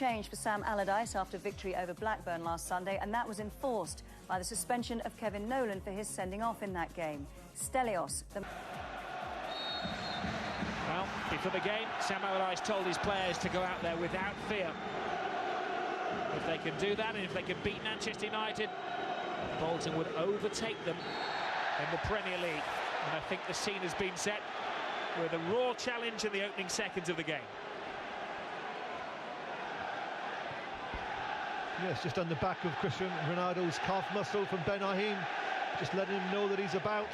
change for Sam Allardyce after victory over Blackburn last Sunday, and that was enforced by the suspension of Kevin Nolan for his sending off in that game. Stelios, Well, before the game, Sam Allardyce told his players to go out there without fear. If they can do that, and if they can beat Manchester United, Bolton would overtake them in the Premier League. And I think the scene has been set with a raw challenge in the opening seconds of the game. Yes, just on the back of Cristiano Ronaldo's calf muscle from Ben Ahim, just letting him know that he's about.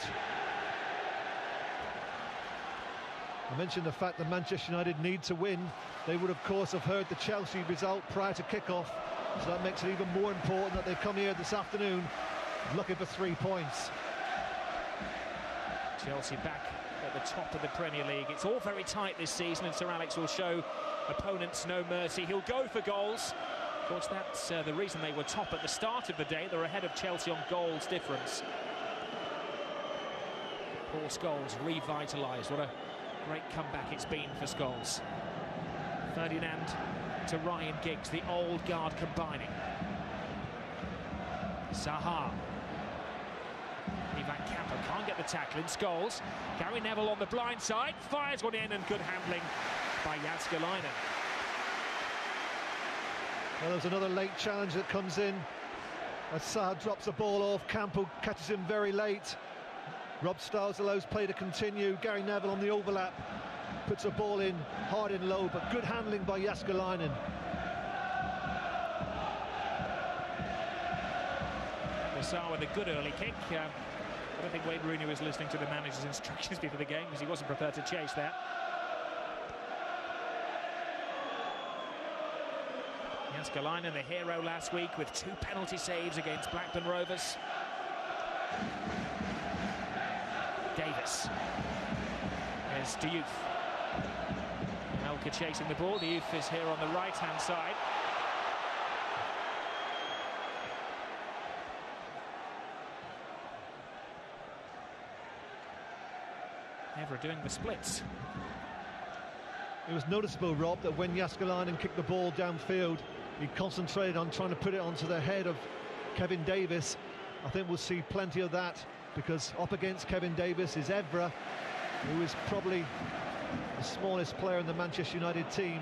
I mentioned the fact that Manchester United need to win. They would, of course, have heard the Chelsea result prior to kick-off, so that makes it even more important that they come here this afternoon looking for 3 points. Chelsea back at the top of the Premier League. It's all very tight this season, and Sir Alex will show opponents no mercy. He'll go for goals. Of course, that's the reason they were top at the start of the day. They're ahead of Chelsea on goals difference. Paul Scholes revitalised. What a great comeback it's been for Scholes. Ferdinand to Ryan Giggs, the old guard combining. Zaha. Ivan Campo can't get the tackle in. Scholes. Gary Neville on the blind side. Fires one in, and good handling by Jääskeläinen. Well, there's another late challenge that comes in as Zaha drops the ball off. Campo catches him very late. Rob Stiles allows play to continue. Gary Neville on the overlap puts a ball in hard and low, but good handling by Jääskeläinen. Zaha with a good early kick. I don't think Wayne Rooney was listening to the manager's instructions before the game, because he wasn't prepared to chase that. Jääskeläinen, the hero last week, with 2 penalty saves against Blackburn Rovers. Davis. There's Diouf. Elka chasing the ball. Diouf is here on the right-hand side. Evra doing the splits. It was noticeable, Rob, that when Jääskeläinen kicked the ball downfield, he concentrated on trying to put it onto the head of Kevin Davis. I think we'll see plenty of that, because up against Kevin Davis is Evra, who is probably the smallest player in the Manchester United team,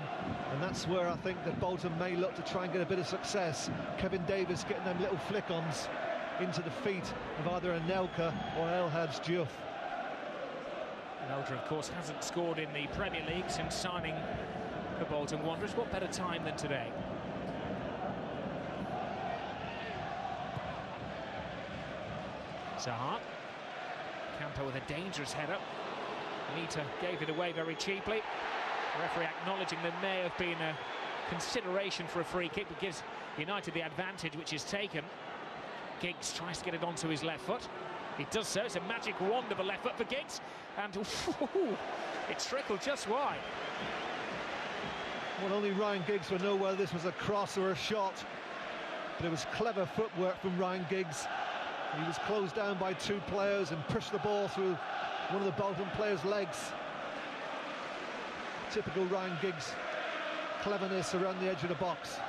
and that's where I think that Bolton may look to try and get a bit of success. Kevin Davis getting them little flick-ons into the feet of either Anelka or El Hadji Diouf. Elder, of course, hasn't scored in the Premier League since signing for Bolton Wanderers. What better time than today? Zaha. Campo with a dangerous header. Anita gave it away very cheaply. The referee acknowledging there may have been a consideration for a free kick, but gives United the advantage, which is taken. Giggs tries to get it onto his left foot. He does so. It's a magic wand of a left foot for Giggs, and it trickled just wide. Well, only Ryan Giggs will know whether this was a cross or a shot, but it was clever footwork from Ryan Giggs. He was closed down by 2 players and pushed the ball through one of the Bolton players' legs. Typical Ryan Giggs cleverness around the edge of the box.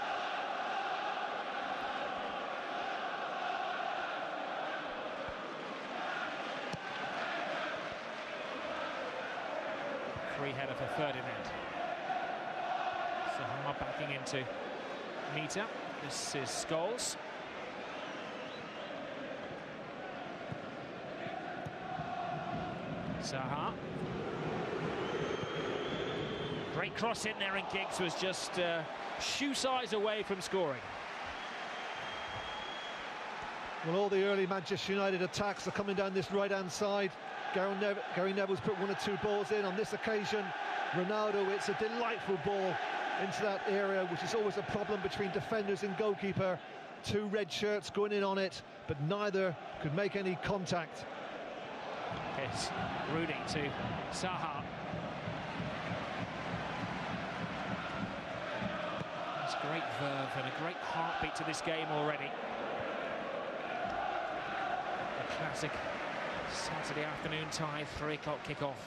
Free header for Ferdinand. Zaha backing into Mita. This is Scholes. Zaha. Great cross in there, and Giggs was just shoe size away from scoring. Well, all the early Manchester United attacks are coming down this right-hand side. Gary Neville's put 1 or 2 balls in. On this occasion, Ronaldo, it's a delightful ball into that area, which is always a problem between defenders and goalkeeper. 2 red shirts going in on it, but neither could make any contact. It's Rudy to Zaha. There's great verve and a great heartbeat to this game already. A classic Saturday afternoon tie, 3 o'clock kickoff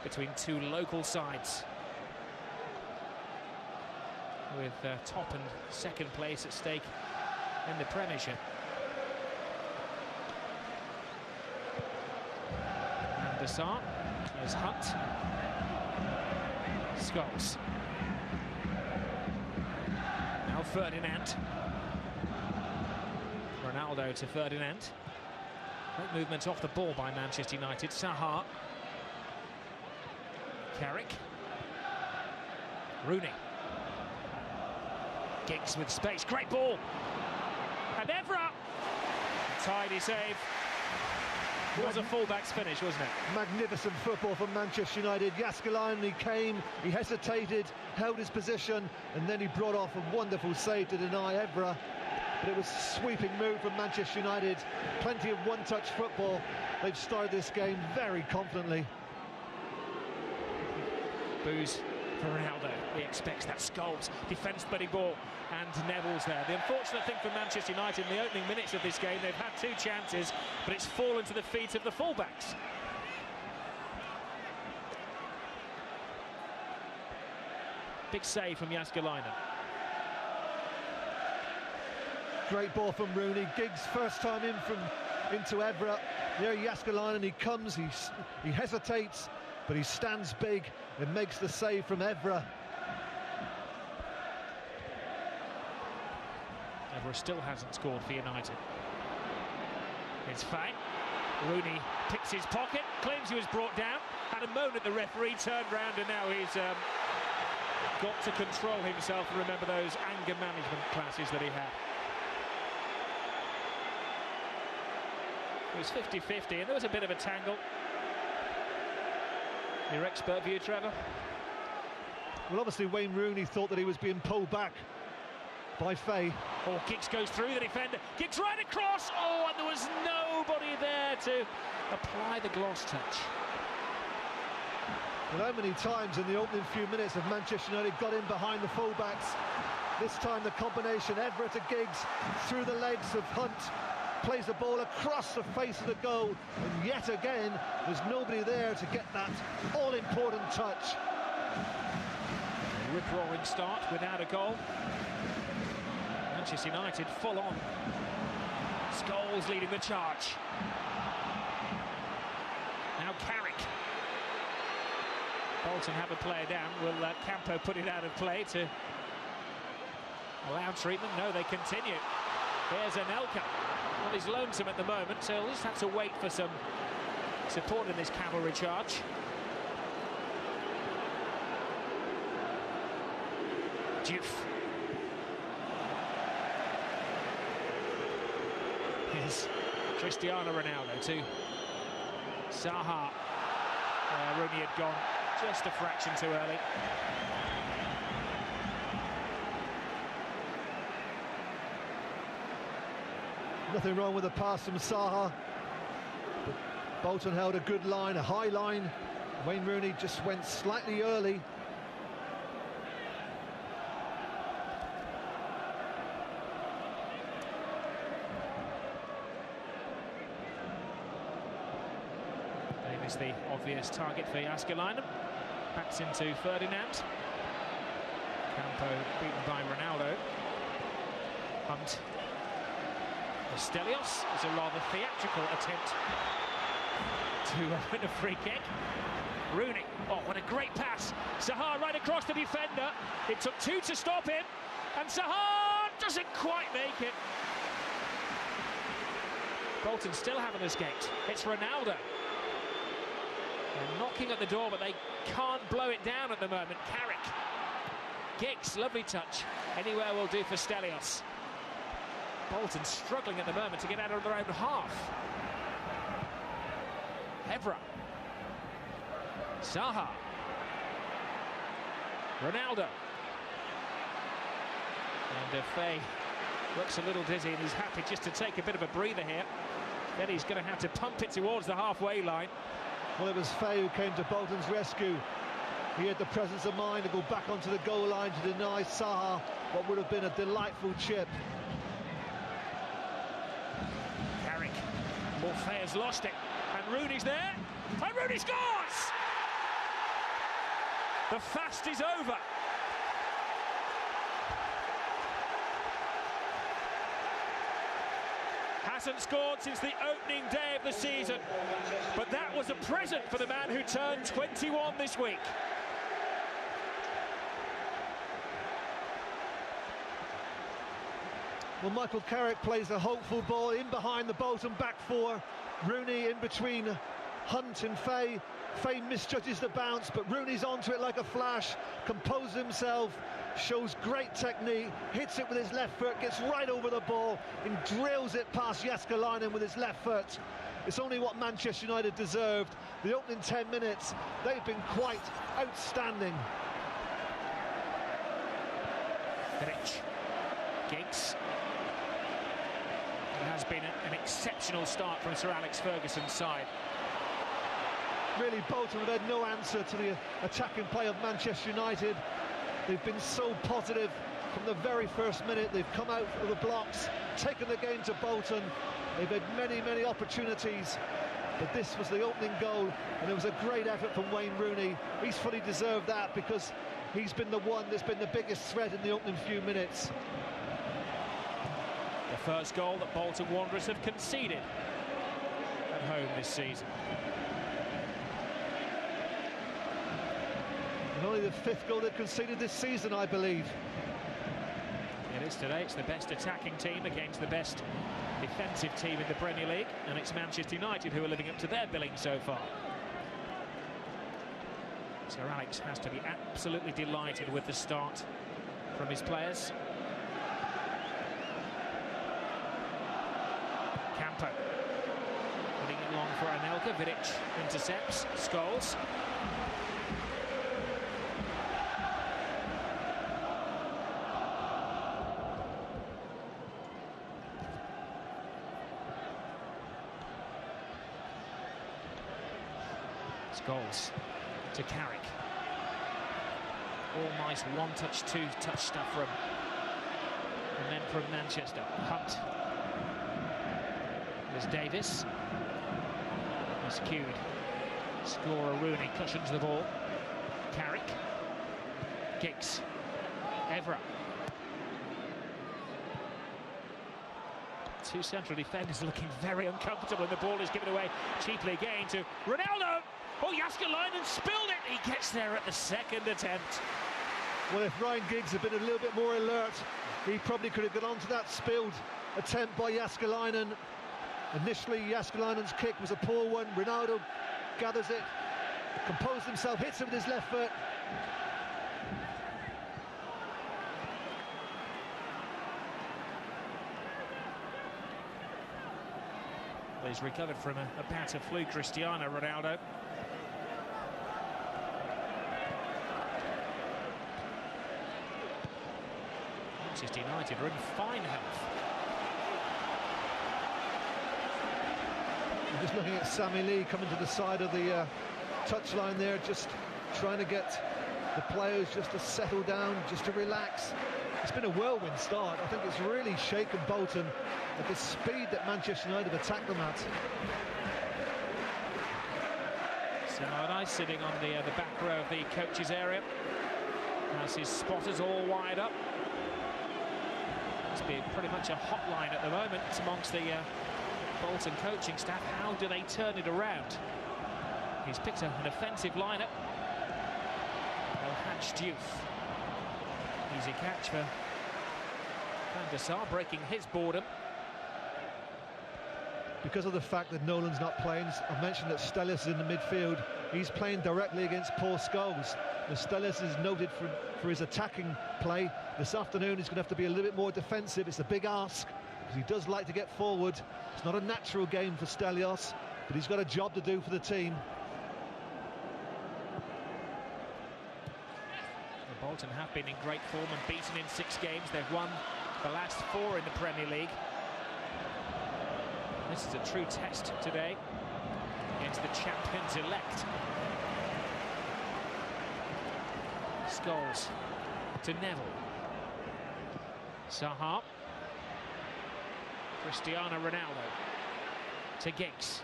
between 2 local sides. with top and second place at stake in the Premiership. And Desart, there's Hunt, Scholes. Now Ferdinand. Ronaldo to Ferdinand. Great movement off the ball by Manchester United. Zaha. Carrick. Rooney. Giggs with space. Great ball. And Evra. Tidy save. It was a fullback's finish, wasn't it? Magnificent football from Manchester United. Jääskeläinen came, he hesitated, held his position, and then he brought off a wonderful save to deny Evra. But it was a sweeping move from Manchester United. Plenty of one-touch football. They've started this game very confidently. Boos for Ronaldo. He expects that. Scholes, defence-buddy ball, and Neville's there. The unfortunate thing for Manchester United in the opening minutes of this game, they've had 2 chances, but it's fallen to the feet of the fullbacks. Big save from Jääskeläinen. Great ball from Rooney. Giggs first time into Evra. There Jääskeläinen, he comes, he hesitates, but he stands big and makes the save from Evra. Evra still hasn't scored for United. It's fine. Rooney picks his pocket, claims he was brought down, had a moan at the referee, turned round, and now he's got to control himself and remember those anger management classes that he had. It was 50-50 and there was a bit of a tangle. Your expert view, Trevor? Well, obviously Wayne Rooney thought that he was being pulled back by Faye. Oh, Giggs goes through the defender. Giggs right across. Oh, and there was nobody there to apply the gloss touch. Well, how many times in the opening few minutes have Manchester United got in behind the fullbacks? This time the combination, Evra to Giggs, through the legs of Hunt, plays the ball across the face of the goal, and yet again there's nobody there to get that all-important touch. A rip-roaring start without a goal. Manchester United full on. Scholes leading the charge. Now Carrick. Bolton have a player down. Will Campo put it out of play to allow treatment? No, they continue. Here's Anelka. Well, he's lonesome at the moment, so he'll just have to wait for some support in this cavalry charge. Diouf. Here's Cristiano Ronaldo to Zaha. Rooney had gone just a fraction too early. Nothing wrong with the pass from Zaha. But Bolton held a good line, a high line. Wayne Rooney just went slightly early. Davis the obvious target for Jääskeläinen. Backs into Ferdinand. Campo beaten by Ronaldo. Hunt. Stelios is a rather theatrical attempt to win a free kick. Rooney, oh, what a great pass. Zaha right across the defender. It took 2 to stop him, and Zaha doesn't quite make it. Bolton still haven't escaped. It's Ronaldo. They're knocking at the door, but they can't blow it down at the moment. Carrick. Giggs, lovely touch. Anywhere will do for Stelios. Bolton struggling at the moment to get out of their own half. Evra. Zaha. Ronaldo. And Faye looks a little dizzy and he's happy just to take a bit of a breather here. Then he's going to have to pump it towards the halfway line. Well, it was Faye who came to Bolton's rescue. He had the presence of mind to go back onto the goal line to deny Zaha what would have been a delightful chip. Carrick. Faye has lost it. And Rooney's there. And Rooney scores! The fast is over. Hasn't scored since the opening day of the season, but that was a present for the man who turned 21 this week. Well, Michael Carrick plays a hopeful ball in behind the Bolton back four. Rooney in between Hunt and Faye. Faye misjudges the bounce, but Rooney's onto it like a flash, composes himself, shows great technique, hits it with his left foot, gets right over the ball and drills it past Jääskeläinen with his left foot. It's only what Manchester United deserved. The opening 10 minutes, they've been quite outstanding. Vidic, Giggs. It has been an exceptional start from Sir Alex Ferguson's side. Really, Bolton have had no answer to the attacking play of Manchester United. They've been so positive from the very first minute. They've come out of the blocks, taken the game to Bolton. They've had many, many opportunities, but this was the opening goal, and it was a great effort from Wayne Rooney. He's fully deserved that because he's been the one that's been the biggest threat in the opening few minutes. The first goal that Bolton Wanderers have conceded at home this season. And only the fifth goal they've conceded this season, I believe. It is today. It's the best attacking team against the best defensive team in the Premier League, and it's Manchester United who are living up to their billing so far. Sir Alex has to be absolutely delighted with the start from his players. Campo putting it long for Anelka. Vidic intercepts. Scholes. Scholes to Carrick. All nice one-touch, two-touch stuff from the men from Manchester. Hunt. There's Davis. He's cued. Scorer Rooney cushions the ball. Carrick. Giggs. Evra. Two central defenders looking very uncomfortable, and the ball is given away cheaply again to Ronaldo. Oh, Jääskeläinen spilled it. He gets there at the second attempt. Well, if Ryan Giggs had been a little bit more alert, he probably could have got onto that spilled attempt by Jääskeläinen. Initially, Jääskeläinen's kick was a poor one. Ronaldo gathers it, composes himself, hits it with his left foot. Well, he's recovered from a bout of flu, Cristiano Ronaldo. Manchester United are in fine health. I'm just looking at Sammy Lee coming to the side of the touchline there, just trying to get the players just to settle down, just to relax. It's been a whirlwind start. I think it's really shaken Bolton at the speed that Manchester United have attacked them at. Samadai sitting on the back row of the coaches area, has his spotters all wired up. Must be pretty much a hotline at the moment amongst the Bolton coaching staff. How do they turn it around? He's picked an offensive lineup. El Hadj Diouf. Easy catch for Van der Sar, breaking his boredom. Because of the fact that Nolan's not playing, I mentioned that Stellis is in the midfield. He's playing directly against Paul Scholes. Now, Stellis is noted for his attacking play. This afternoon he's going to have to be a little bit more defensive. It's a big ask, because he does like to get forward. It's not a natural game for Stelios, but he's got a job to do for the team. Bolton have been in great form and beaten in 6 games. They've won the last 4 in the Premier League. This is a true test today against the champions-elect. Scholes to Neville. Zaha. Cristiano Ronaldo to Giggs.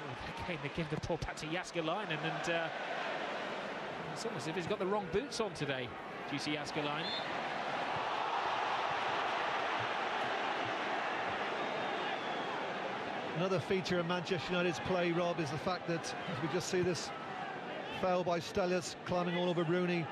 Oh, again, they give the ball back to Jääskeläinen, and it's almost as if he's got the wrong boots on today, GC Jääskeläinen. Another feature of Manchester United's play, Rob, is the fact that, as we just see this foul by Stelios climbing all over Rooney,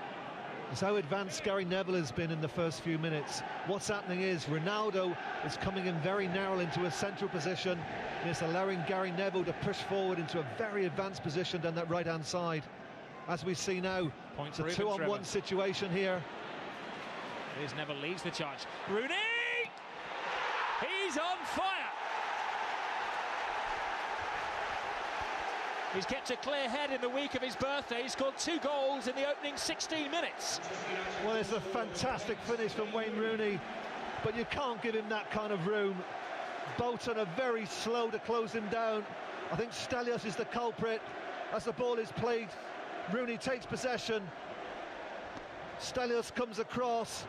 is how advanced Gary Neville has been in the first few minutes. What's happening is Ronaldo is coming in very narrow into a central position, and it's allowing Gary Neville to push forward into a very advanced position down that right-hand side. As we see now, it's a 2-on-1 situation here. Here's Neville, leads the charge. Rooney! He's on fire! He's kept a clear head in the week of his birthday. He scored 2 goals in the opening 16 minutes. Well, it's a fantastic finish from Wayne Rooney, but you can't give him that kind of room. Bolton are very slow to close him down. I think Stelios is the culprit. As the ball is played, Rooney takes possession. Stelios comes across.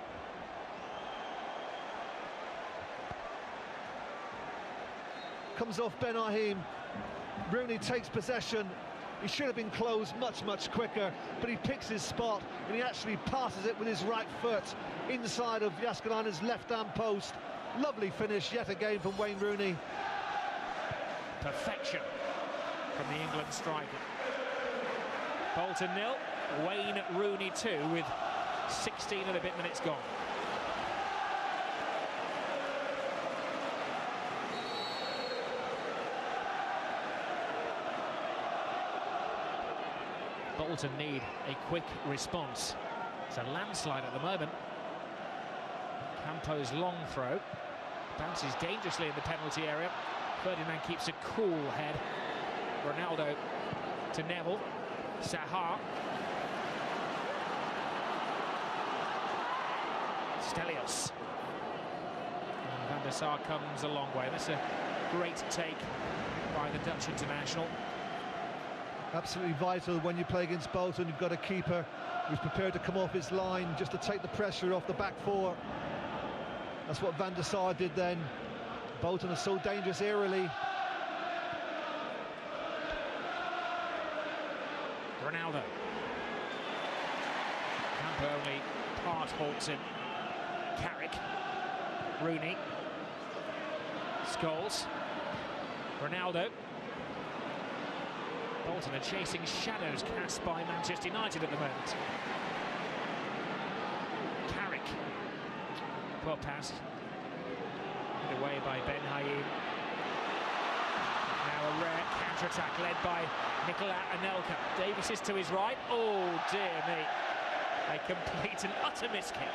Comes off Ben Ahim. Rooney takes possession. He should have been closed much quicker, but he picks his spot and he actually passes it with his right foot inside of Jääskeläinen's left-hand post. Lovely finish yet again from Wayne Rooney. Perfection from the England striker. Bolton 0, Wayne Rooney 2 with 16 and a bit minutes gone. Bolton need a quick response. It's a landslide at the moment. Campo's long throw bounces dangerously in the penalty area. Ferdinand keeps a cool head. Ronaldo to Neville. Sahar. Stelios. And Van der Sar comes a long way. That's a great take by the Dutch international. Absolutely vital when you play against Bolton. You've got a keeper who's prepared to come off his line just to take the pressure off the back four. That's what Van der Sar did then. Bolton are so dangerous aerially. Ronaldo. Campo only part halts him. Carrick. Rooney. Scholes. Ronaldo. Bolton are chasing shadows cast by Manchester United at the moment. Carrick. Poor pass. Put away by Ben Haim. Now a rare counter-attack led by Nicola Anelka. Davies is to his right. Oh dear me. A complete and utter miskick.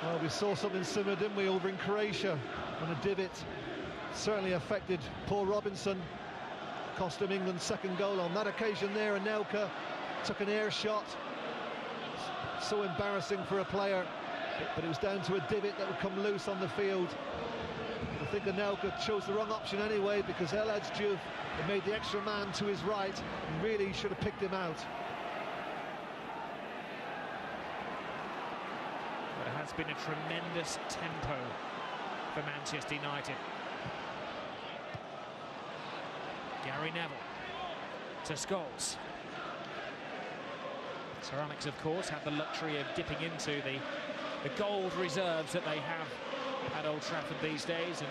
Well, we saw something similar, didn't we, over in Croatia on a divot. Certainly affected Paul Robinson, cost him England's second goal on that occasion there. Anelka took an air shot, so embarrassing for a player, but it was down to a divot that would come loose on the field. I think Anelka chose the wrong option anyway, because El Hadji had made the extra man to his right and really should have picked him out. But it has been a tremendous tempo for Manchester United. Gary Neville to Scholes. Sir Alex, of course, had the luxury of dipping into the gold reserves that they have at Old Trafford these days and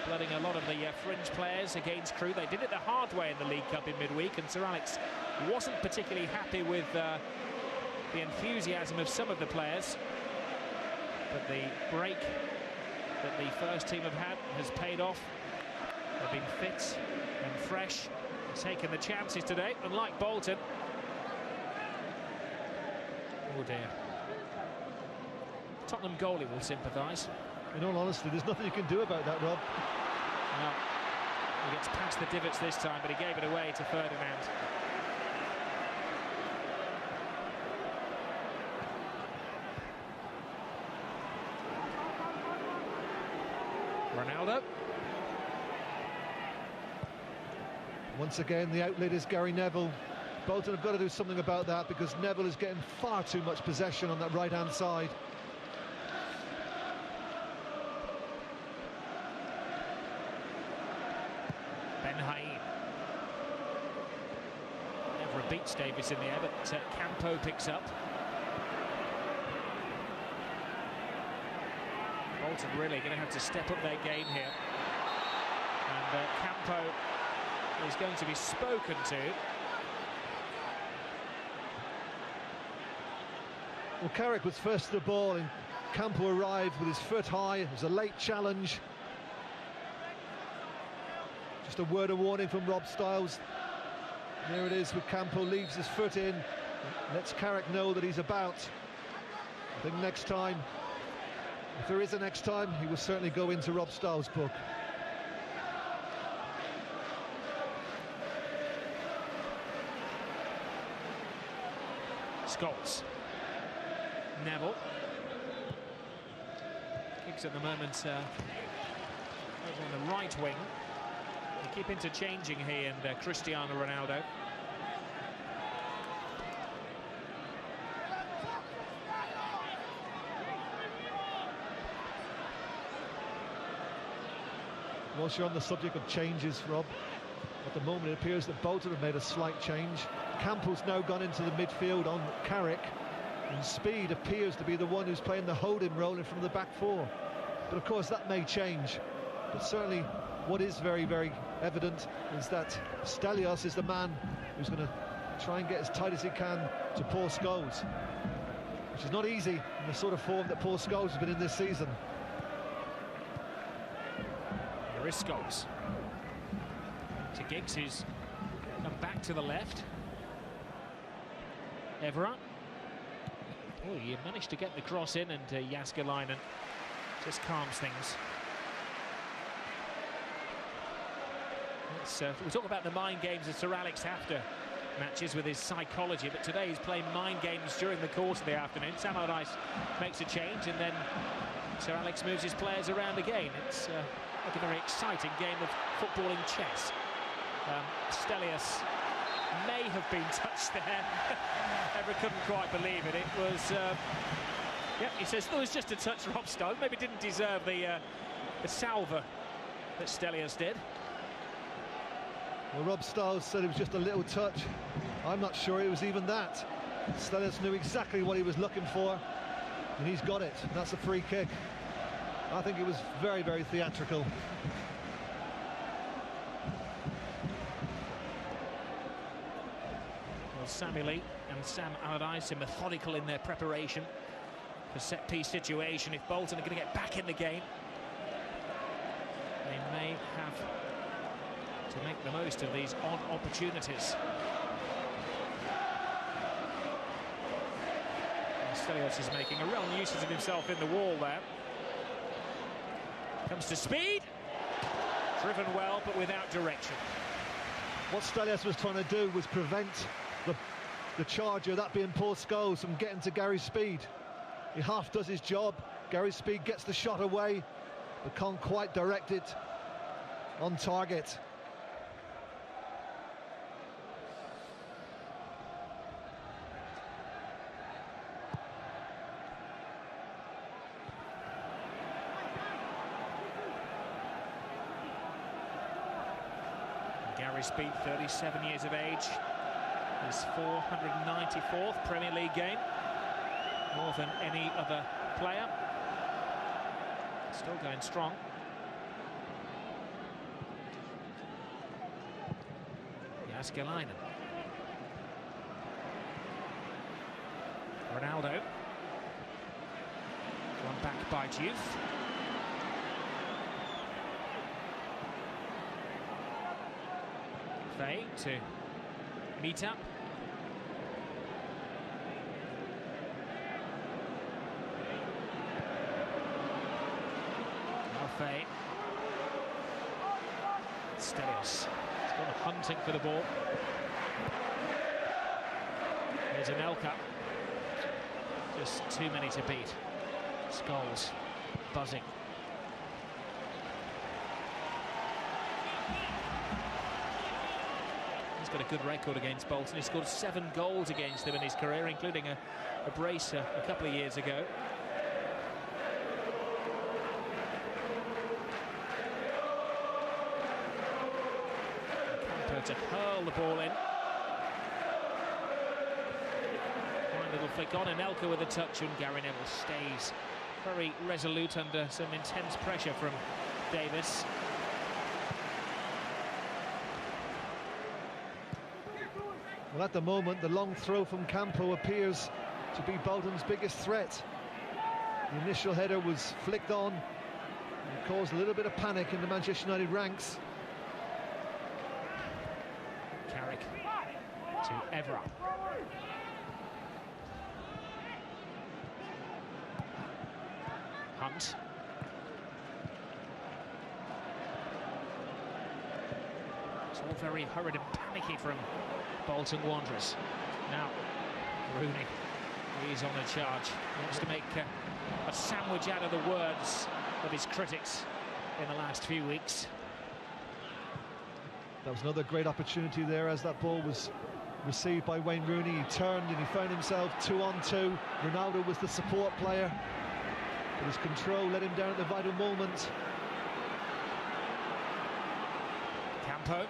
blooding a lot of the fringe players against Crewe. They did it the hard way in the League Cup in midweek, and Sir Alex wasn't particularly happy with the enthusiasm of some of the players. But the break that the first team have had has paid off. They've been fit and fresh, taking the chances today, unlike Bolton. Oh dear. Tottenham goalie will sympathise. In all honesty, there's nothing you can do about that, Rob. No. He gets past the divots this time, but he gave it away to Ferdinand. Ronaldo. Once again, the outlet is Gary Neville. Bolton have got to do something about that, because Neville is getting far too much possession on that right-hand side. Ben Haim. Never beats Davies in the air, but Campo picks up. Bolton really going to have to step up their game here. And Campo is going to be spoken to. Well, Carrick was first to the ball and Campo arrived with his foot high. It was a late challenge. Just a word of warning from Rob Styles. There it is with Campo, leaves his foot in, lets Carrick know that he's about. I think next time, if there is a next time, he will certainly go into Rob Styles' book. Scholes. Neville. Kicks at the moment over on the right wing. They keep interchanging he and Cristiano Ronaldo. Whilst you're on the subject of changes, Rob, at the moment it appears that Bolton have made a slight change. Campo's now gone into the midfield on Carrick, and Speed appears to be the one who's playing the holding role in front of the back four. But of course that may change. But certainly what is very, very evident is that Stelios is the man who's going to try and get as tight as he can to Paul Scholes, which is not easy in the sort of form that Paul Scholes has been in this season. There is Scholes. To Giggs, who's come back to the left. Evra. Oh, you managed to get the cross in, and Jääskeläinen just calms things. We talk about the mind games of Sir Alex after matches with his psychology, but today he's playing mind games during the course of the afternoon. Sam Allardyce makes a change, and then Sir Alex moves his players around again. It's like a very exciting game of footballing chess. Stelios may have been touched there. Evra couldn't quite believe it. It was, yeah, he says, it was just a touch. Rob Styles maybe didn't deserve the salver that Stelios did. Well, Rob Styles said it was just a little touch. I'm not sure it was even that. Stelios knew exactly what he was looking for, and he's got it. That's a free kick. I think it was very, very theatrical. Well, Sammy Lee and Sam Allardyce are methodical in their preparation for set-piece situation. If Bolton are going to get back in the game, they may have to make the most of these odd opportunities. Stelios is making a real nuisance of himself in the wall there. Comes to Speed. Driven well, but without direction. What Stelios was trying to do was prevent the charger, that being Paul Scholes, from getting to Gary Speed. He half does his job. Gary Speed gets the shot away, but can't quite direct it on target. Gary Speed, 37 years of age, his 494th Premier League game, more than any other player. Still going strong. Jääskeläinen. Ronaldo. One back by Diouf. Faye to meet up. Now Faye. Stelios. He's gone hunting for the ball. Here's Anelka. Just too many to beat. Scholes buzzing. He's got a good record against Bolton. He scored 7 goals against them in his career, including a brace a couple of years ago. Campo to hurl the ball in. Fine little flick on, and Anelka with a touch, and Gary Neville stays very resolute under some intense pressure from Davis. Well, at the moment, the long throw from Campo appears to be Bolton's biggest threat. The initial header was flicked on and caused a little bit of panic in the Manchester United ranks. Carrick to Evra. Hunt. It's all very hurried and panicky from Bolton Wanderers. Now, Rooney, he's on a charge. He wants to make a sandwich out of the words of his critics in the last few weeks. That was another great opportunity there as that ball was received by Wayne Rooney. He turned and he found himself 2-on-2. Ronaldo was the support player, but his control let him down at the vital moment. Campo.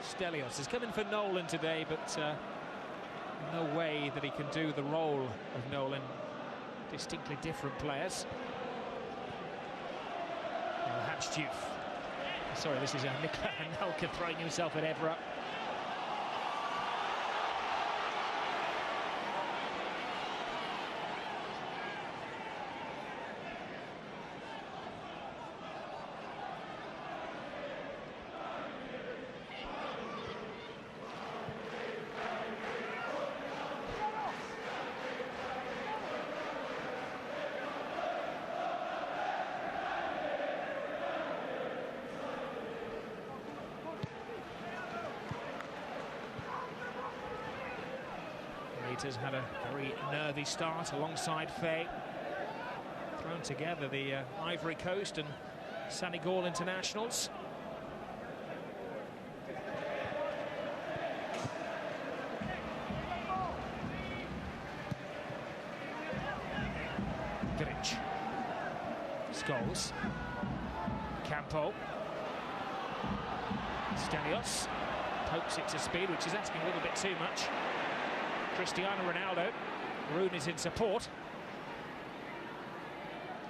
Stelios is coming for Nolan today, but no way that he can do the role of Nolan. Distinctly different players. Hatchdoof. Sorry, this is Nikola Anelka throwing himself at Evra. Has had a very nervy start alongside Faye. Thrown together the Ivory Coast and Senegal internationals. Vidic. Scholes. Campo. Stelios. Pokes it to speed, which is asking a little bit too much. Cristiano Ronaldo. Rooney's in support.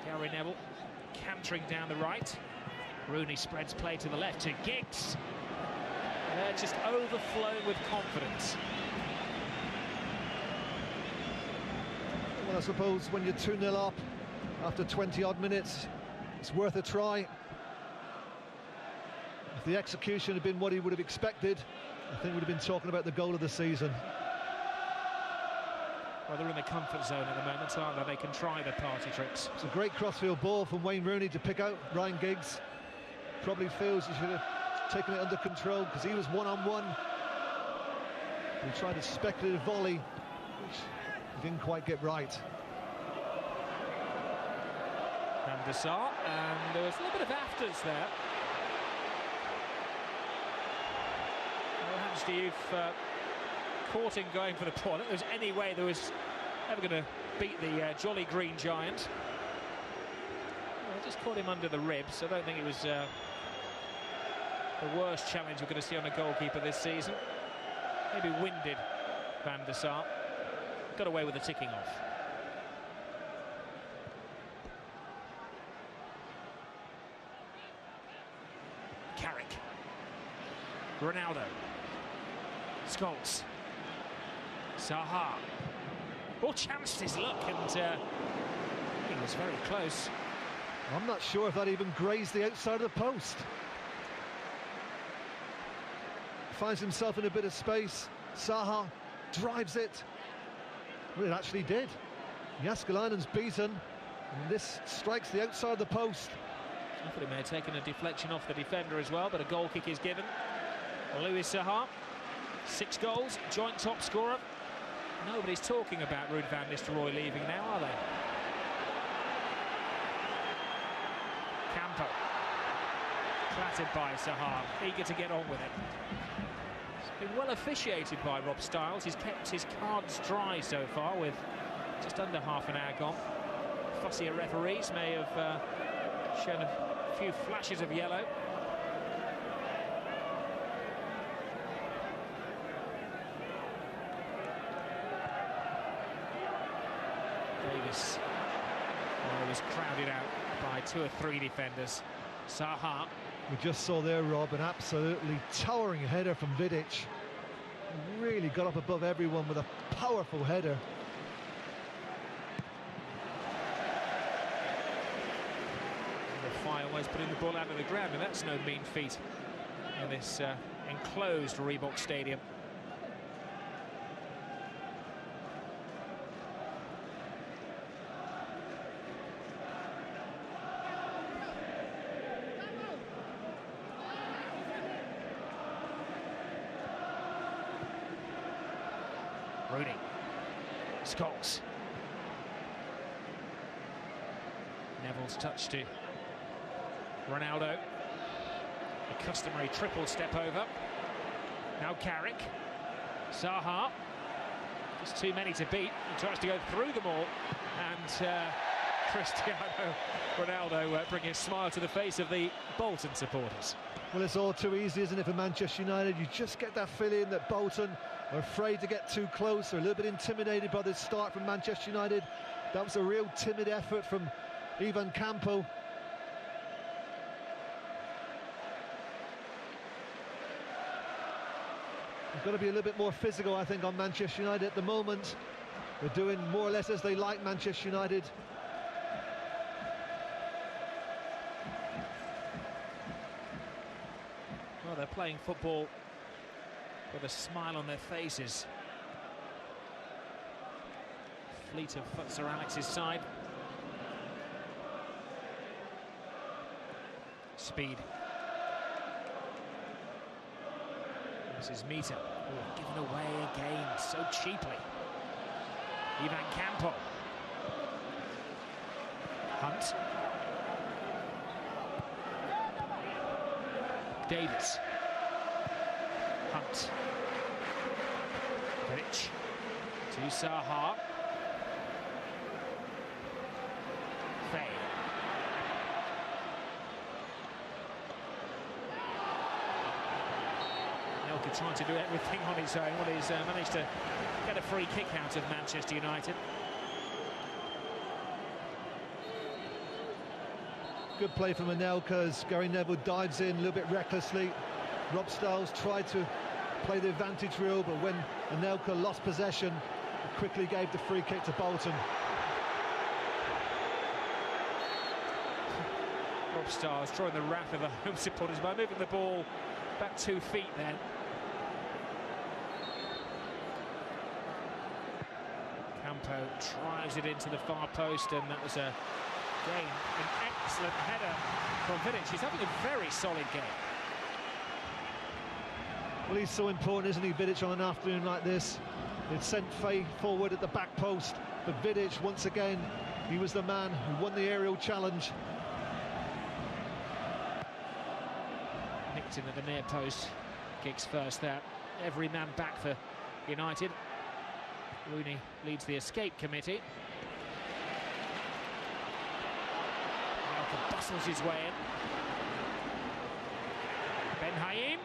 Gary Neville cantering down the right. Rooney spreads play to the left to Giggs. And they're just overflowing with confidence. Well, I suppose when you're 2-0 up after 20-odd minutes, it's worth a try. If the execution had been what he would have expected, I think we'd have been talking about the goal of the season. Well, they're in the comfort zone at the moment, aren't they? They can try the party tricks. It's a great crossfield ball from Wayne Rooney to pick out Ryan Giggs. Probably feels he should have taken it under control because he was one-on-one. He tried a speculative volley, which he didn't quite get right. Van der Sar, and there was a little bit of afters there. Well, Hatchdoof caught him going for the ball. I don't think there was any way there was ever going to beat the Jolly Green Giant. Well, just caught him under the ribs. I don't think it was the worst challenge we're going to see on a goalkeeper this season. Maybe winded Van der Sar. Got away with the ticking off. Carrick. Ronaldo. Scholes. Zaha. Ball chanced his luck and he was very close. I'm not sure if that even grazed the outside of the post. Finds himself in a bit of space. Zaha drives it. Well, it actually did. Jääskeläinen's beaten, and this strikes the outside of the post. I thought he may have taken a deflection off the defender as well, but a goal kick is given. Louis Zaha, 6 goals, joint top scorer. Nobody's talking about Ruud van Nistelrooy leaving now, are they? Campo. Clattered by Zaha, eager to get on with it. It's been well officiated by Rob Styles. He's kept his cards dry so far with just under half an hour gone. Fussier referees may have shown a few flashes of yellow. Davis Well, it was crowded out by 2 or 3 defenders. Zaha. We just saw there, Rob, an absolutely towering header from Vidic. Really got up above everyone with a powerful header. The fire always putting the ball out of the ground, and that's no mean feat in this enclosed Reebok Stadium. Rooney. Scholes. Neville's touch to Ronaldo. The customary triple step over. Now Carrick. Zaha. Just too many to beat. He tries to go through them all. And Cristiano Ronaldo bringing a smile to the face of the Bolton supporters. Well, it's all too easy, isn't it, for Manchester United? You just get that feeling that Bolton are afraid to get too close. They're a little bit intimidated by the start from Manchester United. That was a real timid effort from Ivan Campo. They've got to be a little bit more physical, I think, on Manchester United at the moment. They're doing more or less as they like, Manchester United. Well, they're playing football with a smile on their faces. Fleet of Sir Alex's side. Speed. This is Mita. Oh, given away again so cheaply. Ivan Campo. Hunt. Davis. Hunt. Vidic. To Zaha. Faye. Nelka trying to do everything on his own. Well, he's managed to get a free kick out of Manchester United. Good play from Anelka as Gary Neville dives in a little bit recklessly. Rob Stiles tried to play the advantage rule, but when Anelka lost possession, he quickly gave the free kick to Bolton. Rob Stiles drawing the wrath of the home supporters by moving the ball back 2 feet then. Campo drives it into the far post, and that was again an excellent header from Vidic. He's having a very solid game. Well, he's so important, isn't he, Vidic, on an afternoon like this? It sent Faye forward at the back post, but Vidic, once again, he was the man who won the aerial challenge. Nicked in at the near post. Kicks first there. Every man back for United. Rooney leads the escape committee. Malcolm bustles his way in. Ben Haim.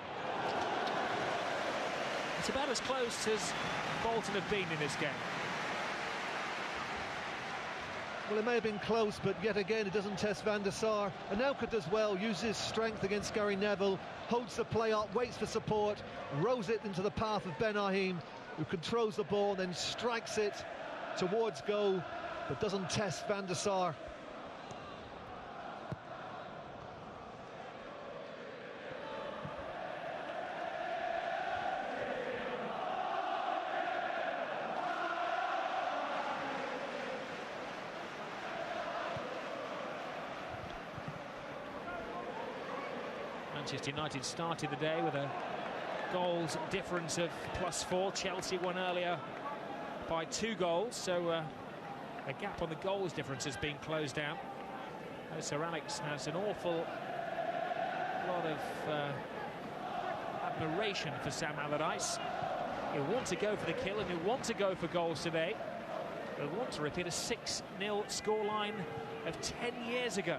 It's about as close as Bolton have been in this game. Well, it may have been close, but yet again it doesn't test Van der Sar. Anelka does well, uses strength against Gary Neville, holds the play up, waits for support, rows it into the path of Ben Haim, who controls the ball, then strikes it towards goal, but doesn't test Van der Sar. Manchester United started the day with a goals difference of +4. Chelsea won earlier by 2 goals, so a gap on the goals difference has been closed down. Sir Alex has an awful lot of admiration for Sam Allardyce. He'll want to go for the kill and he'll want to go for goals today. He'll want to repeat a 6-0 scoreline of 10 years ago.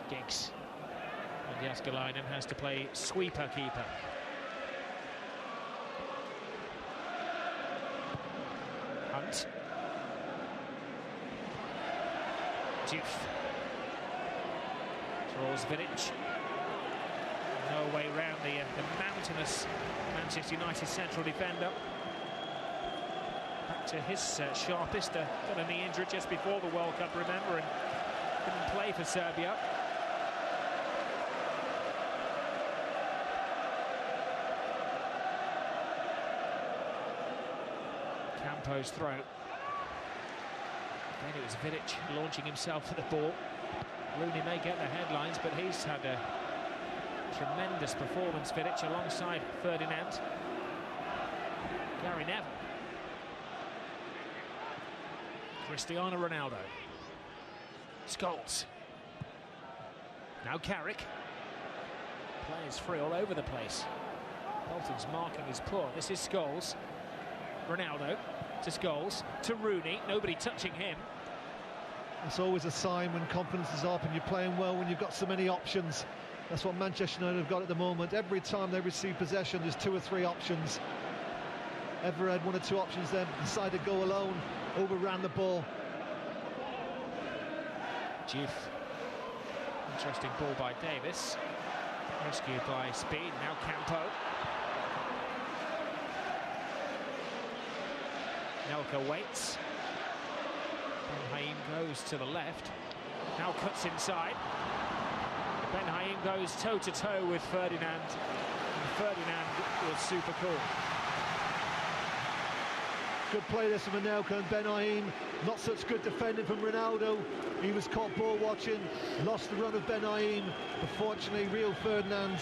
Giggs. And Jaskalainen has to play sweeper-keeper. Hunt. Diouf. Draws Vidic. No way round the mountainous Manchester United central defender. Back to his sharpest. Got a knee injury just before the World Cup, remember, and didn't play for Serbia. Campo's throw. Then it was Vidic launching himself at the ball. Rooney may get the headlines, but he's had a tremendous performance, Vidic, alongside Ferdinand. Gary Neville. Cristiano Ronaldo. Scholes. Now Carrick. Players free all over the place. Bolton's marking is poor. This is Scholes. Ronaldo to Scholes, to Rooney. Nobody touching him. It's always a sign when confidence is up and you're playing well when you've got so many options. That's what Manchester United have got at the moment. Every time they receive possession, there's 2 or 3 options. Ever had 1 or 2 options, then decided to go alone, overran the ball. Diouf. Interesting ball by Davis. Rescued by Speed. Now Campo. Nelka waits. Ben Haim goes to the left. Now cuts inside. Ben Haim goes toe-to-toe with Ferdinand. And Ferdinand was super cool. Good play this from Anelka and Ben Haim. Not such good defending from Ronaldo. He was caught ball watching, lost the run of Ben Haim. But fortunately, Rio Ferdinand,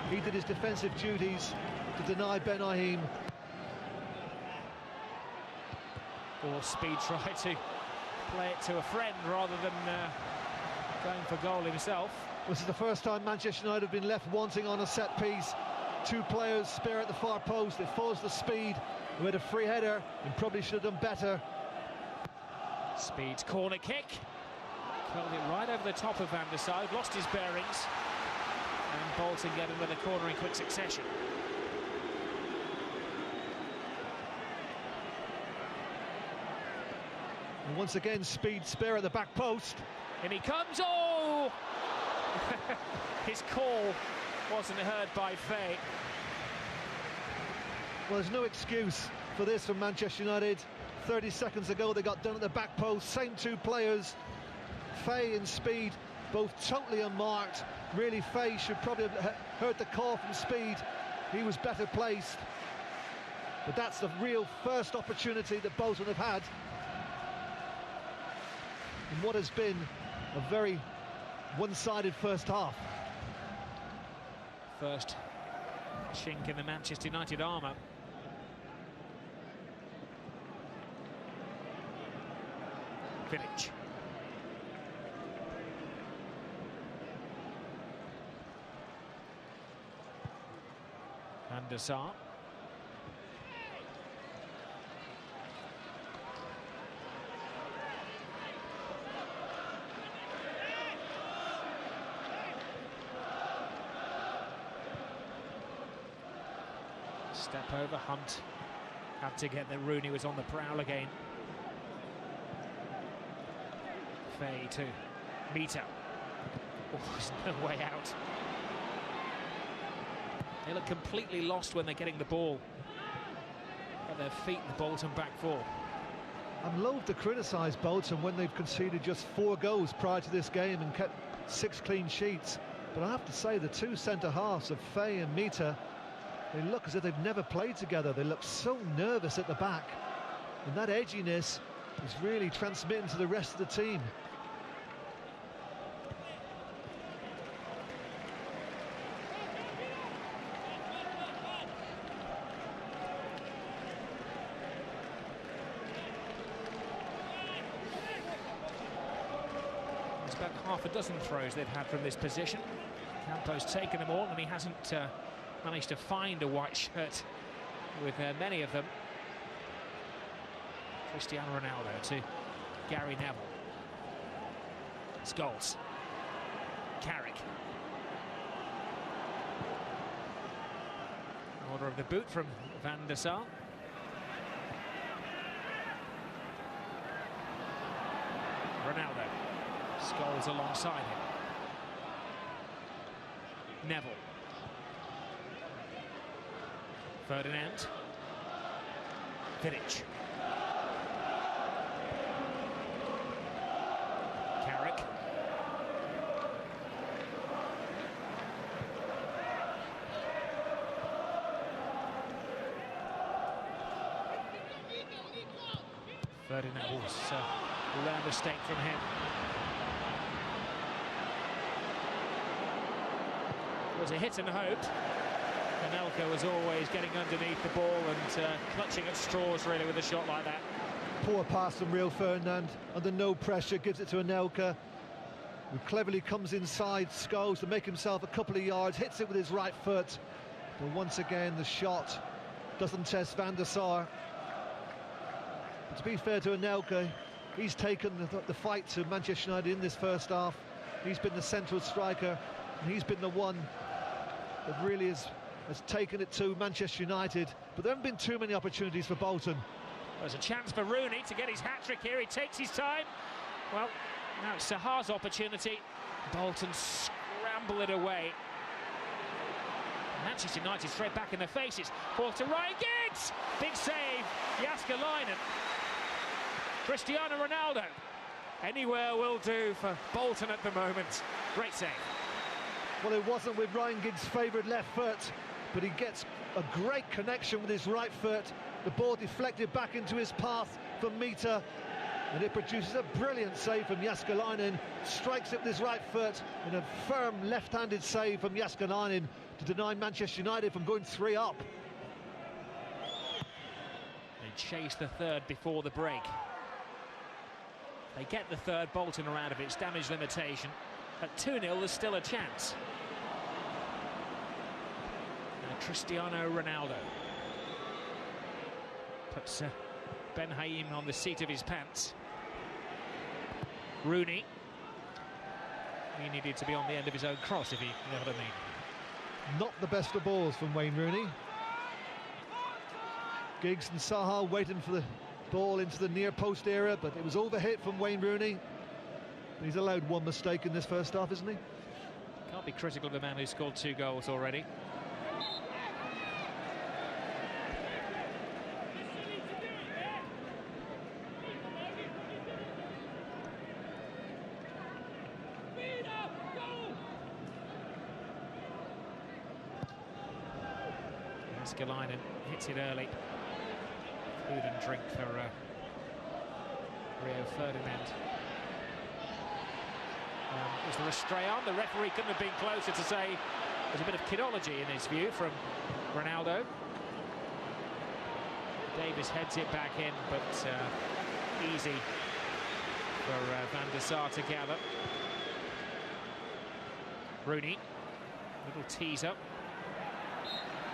he did his defensive duties to deny Ben Haim. Or Speed tried to play it to a friend rather than going for goal himself. This is the first time Manchester United have been left wanting on a set piece. 2 players spare at the far post. It falls to Speed, who had a free header and probably should have done better. Speed's corner kick. Curled it right over the top of Van der Sar, lost his bearings. And Bolton get him with a corner in quick succession. And once again, Speed spare at the back post. In he comes, oh! His call wasn't heard by Faye. Well, there's no excuse for this from Manchester United. 30 seconds ago, they got done at the back post. Same 2 players, Faye and Speed, both totally unmarked. Really, Faye should probably have heard the call from Speed. He was better placed. But that's the real first opportunity that Bolton have had in what has been a very one-sided first half. First chink in the Manchester United armour. Vidic. Van der Sar. Step over, Hunt had to get there. Rooney was on the prowl again. Faye to Mita. Oh, there's no way out. They look completely lost when they're getting the ball at their feet in the Bolton back 4. I'm loath to criticise Bolton when they've conceded just 4 goals prior to this game and kept 6 clean sheets. But I have to say, the 2 centre-halves of Faye and Mita, they look as if they've never played together. They look so nervous at the back. And that edginess is really transmitting to the rest of the team. It's about half a dozen throws they've had from this position. Campo's taken them all, and he hasn't managed to find a white shirt with many of them. Cristiano Ronaldo to Gary Neville. Scholes. Carrick. Order of the boot from Van der Sar. Ronaldo. Scholes alongside him. Neville. Ferdinand. Vidic. Carrick. Ferdinand. Rare mistake from him. It was a hit and hoped. Anelka was always getting underneath the ball and clutching at straws really with a shot like that. Poor pass from Rio Ferdinand, under no pressure, gives it to Anelka, who cleverly comes inside Scholes to make himself a couple of yards, hits it with his right foot, but once again the shot doesn't test Van der Sar. But to be fair to Anelka, he's taken the fight to Manchester United in this first half. He's been the central striker, and he's been the one that really has taken it to Manchester United, but there haven't been too many opportunities for Bolton. There's a chance for Rooney to get his hat-trick here. He takes his time. Well, now it's Saha's opportunity. Bolton scramble it away. Manchester United straight back in their faces. Ball to Ryan Giggs! Big save, Jääskeläinen. Cristiano Ronaldo. Anywhere will do for Bolton at the moment. Great save. Well, it wasn't with Ryan Giggs' favourite left foot, but he gets a great connection with his right foot. The ball deflected back into his path from Mita, and it produces a brilliant save from Jääskeläinen. Strikes it with his right foot, and a firm left-handed save from Jääskeläinen to deny Manchester United from going 3 up. They chase the third before the break. They get the third, Bolton are out of its damage limitation. At 2-0, there's still a chance. And Cristiano Ronaldo puts Ben Haim on the seat of his pants. Rooney. He needed to be on the end of his own cross, if you know what I mean. Not the best of balls from Wayne Rooney. Giggs and Saha waiting for the ball into the near post area, but it was overhit from Wayne Rooney. He's allowed one mistake in this first half, isn't he? Can't be critical of the man who scored 2 goals already. Jääskeläinen hits it early. Food and drink for Rio Ferdinand. Was there a stray arm? The referee couldn't have been closer to say there's a bit of kidology in his view from Ronaldo. Davis heads it back in, but easy for Van der Sar to gather. Rooney, little teaser.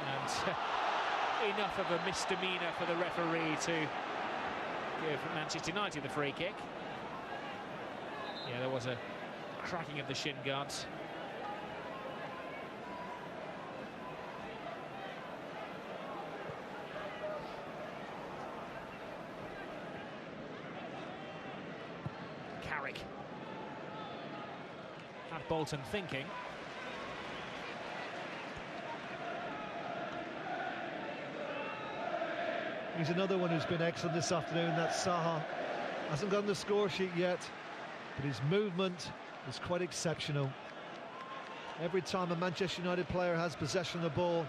And enough of a misdemeanor for the referee to give Manchester United the free kick. Yeah, there was a cracking of the shin guards. Carrick. Had Bolton thinking. He's another one who's been excellent this afternoon, that's Saha. Hasn't got on the score sheet yet, but his movement is quite exceptional. Every time a Manchester United player has possession of the ball,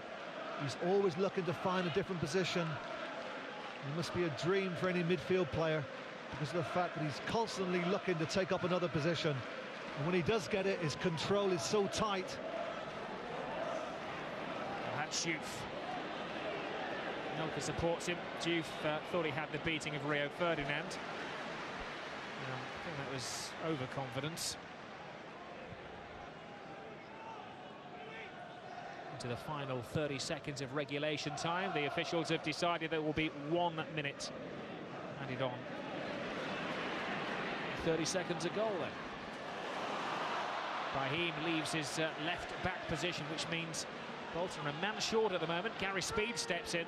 he's always looking to find a different position. It must be a dream for any midfield player because of the fact that he's constantly looking to take up another position. And when he does get it, his control is so tight. Well, that's Diouf. Anelka supports him. Diouf thought he had the beating of Rio Ferdinand. I think that was overconfidence. Into the final 30 seconds of regulation time, the officials have decided there will be 1 minute added on. 30 seconds a goal then. Brahim leaves his left back position, which means Bolton are a man short at the moment. Gary Speed steps in.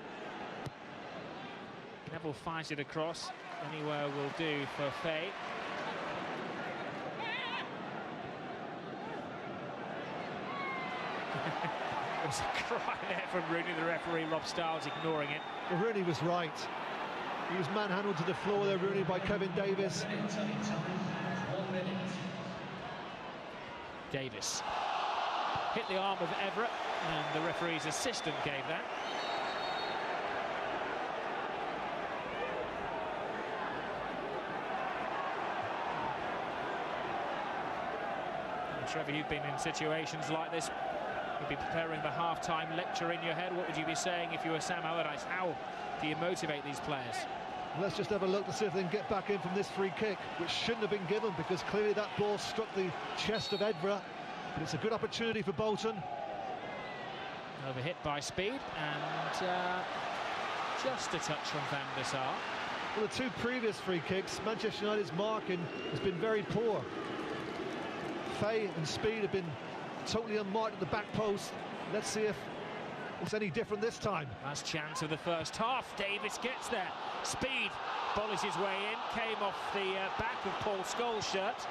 Neville fires it across. Anywhere will do for Faye. There's a cry there from Rooney, the referee, Rob Stiles, ignoring it. Well, Rooney was right. He was manhandled to the floor there, Rooney, by Kevin Davis. Davis hit the arm of Everett, and the referee's assistant gave that. Trevor, you've been in situations like this. You'd be preparing the half-time lecture in your head. What would you be saying if you were Sam Allardyce? How do you motivate these players? Let's just have a look to see if they can get back in from this free kick, which shouldn't have been given because clearly that ball struck the chest of Edinburgh. But it's a good opportunity for Bolton. Overhit by Speed, and just a touch from Van der Sar. Well, the two previous free kicks, Manchester United's marking has been very poor. Faye and Speed have been totally unmarked at the back post. Let's see if it's any different this time. Last chance of the first half. Davis gets there. Speed bullies his way in. Came off the back of Paul Scholes' shirt.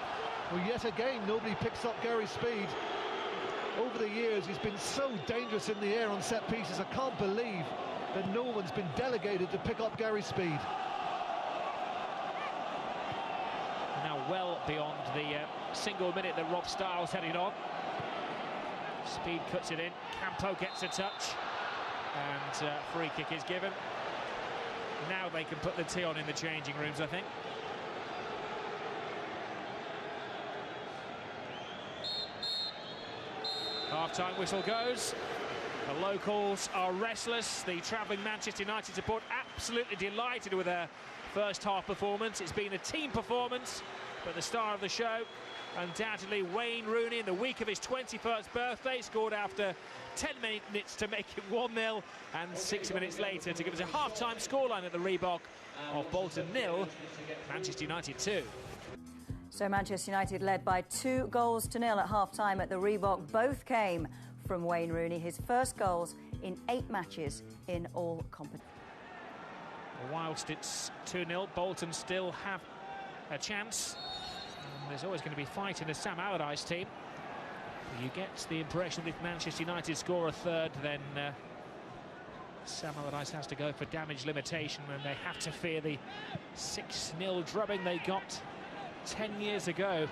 Well, yet again, nobody picks up Gary Speed. Over the years, he's been so dangerous in the air on set pieces. I can't believe that no one's been delegated to pick up Gary Speed. Now well beyond the single minute that Rob Stiles had it on. Speed cuts it in. Campo gets a touch, and free kick is given. Now they can put the tea on in the changing rooms, I think. Half-time whistle goes. The locals are restless. The travelling Manchester United support absolutely delighted with their first half performance. It's been a team performance, but the star of the show, undoubtedly Wayne Rooney, in the week of his 21st birthday, scored after 10 minutes to make it 1-0, and 6 minutes later to give us a half-time scoreline at the Reebok of Bolton 0, Manchester United 2. So Manchester United led by 2-0 at half-time at the Reebok. Both came from Wayne Rooney, his first goals in 8 matches in all competitions. Whilst it's 2-0, Bolton still have a chance. And there's always going to be fight in the Sam Allardyce team. You get the impression that if Manchester United score a third, then Sam Allardyce has to go for damage limitation, and they have to fear the 6-0 drubbing they got 10 years ago.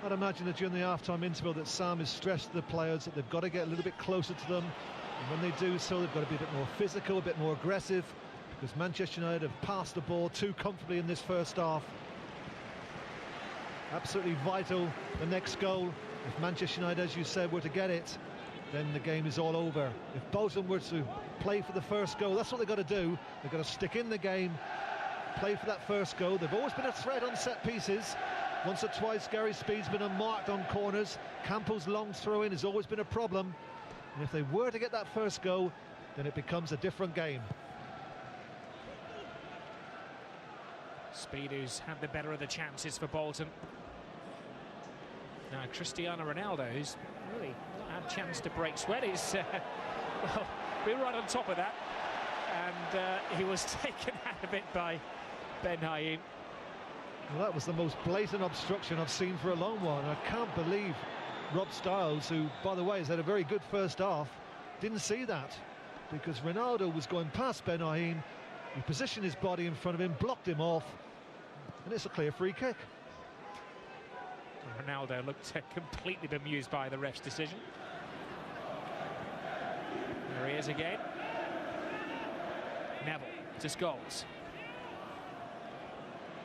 I'd imagine that during the half-time interval that Sam has stressed the players that they've got to get a little bit closer to them, and when they do so, they've got to be a bit more physical, a bit more aggressive, because Manchester United have passed the ball too comfortably in this first half. Absolutely vital, the next goal. If Manchester United, as you said, were to get it, then the game is all over. If Bolton were to play for the first goal, that's what they've got to do. They've got to stick in the game, play for that first goal. They've always been a threat on set pieces. Once or twice Gary Speed's been unmarked on corners. Campbell's long throw-in has always been a problem. And if they were to get that first goal, then it becomes a different game. Speed, who's had the better of the chances for Bolton. Now Cristiano Ronaldo, who's really not had a chance to break sweat, is well, we were right on top of that, and he was taken out of it by Ben Haim. Well, that was the most blatant obstruction I've seen for a long while, and I can't believe Rob Stiles, who, by the way, has had a very good first half, didn't see that, because Ronaldo was going past Ben Haim. He positioned his body in front of him, blocked him off, and it's a clear free kick. Ronaldo looked completely bemused by the ref's decision. There he is again. Neville to Scholes.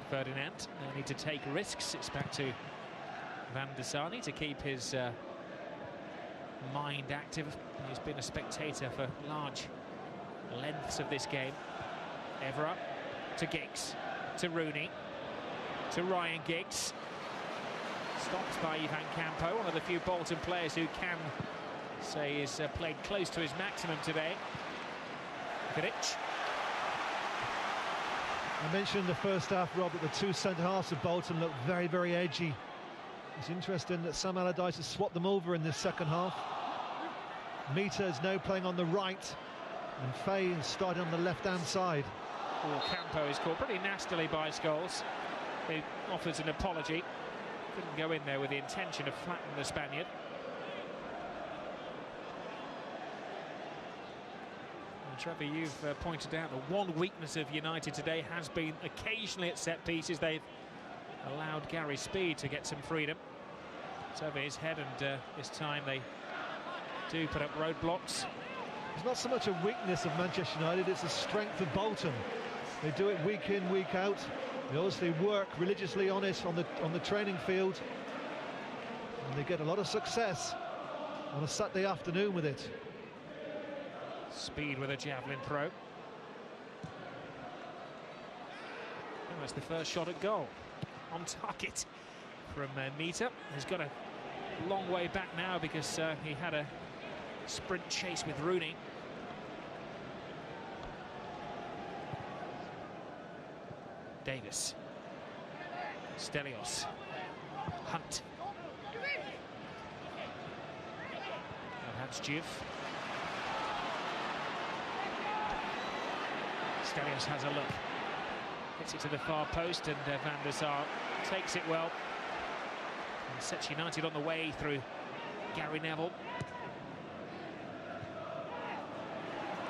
Ferdinand, no need to take risks. It's back to Van der Sar to keep his mind active. He's been a spectator for large lengths of this game. Evra to Giggs, to Rooney, to Ryan Giggs. Stopped by Ivan Campo, one of the few Bolton players who can say is played close to his maximum today. Vidic. I mentioned in the first half, Rob, that the two centre-halves of Bolton looked very, very edgy. It's interesting that Sam Allardyce has swapped them over in this second half. Mita is now playing on the right, and Faye is starting on the left-hand side. Oh, Campo is caught pretty nastily by Scholes, who offers an apology. Couldn't go in there with the intention of flattening the Spaniard. Trevor, you've pointed out the one weakness of United today has been occasionally at set pieces they've allowed Gary Speed to get some freedom. It's over his head, and this time they do put up roadblocks. It's not so much a weakness of Manchester United, it's a strength of Bolton. They do it week in, week out. They obviously work religiously on it on the training field, and they get a lot of success on a Saturday afternoon with it. Speed with a javelin throw. And that's the first shot at goal. On target from Mita. He's got a long way back now because he had a sprint chase with Rooney. Davis. Stelios. Hunt. That's Juve. Stelios has a look. Hits it to the far post, and Van der Sar takes it well. And sets United on the way through Gary Neville.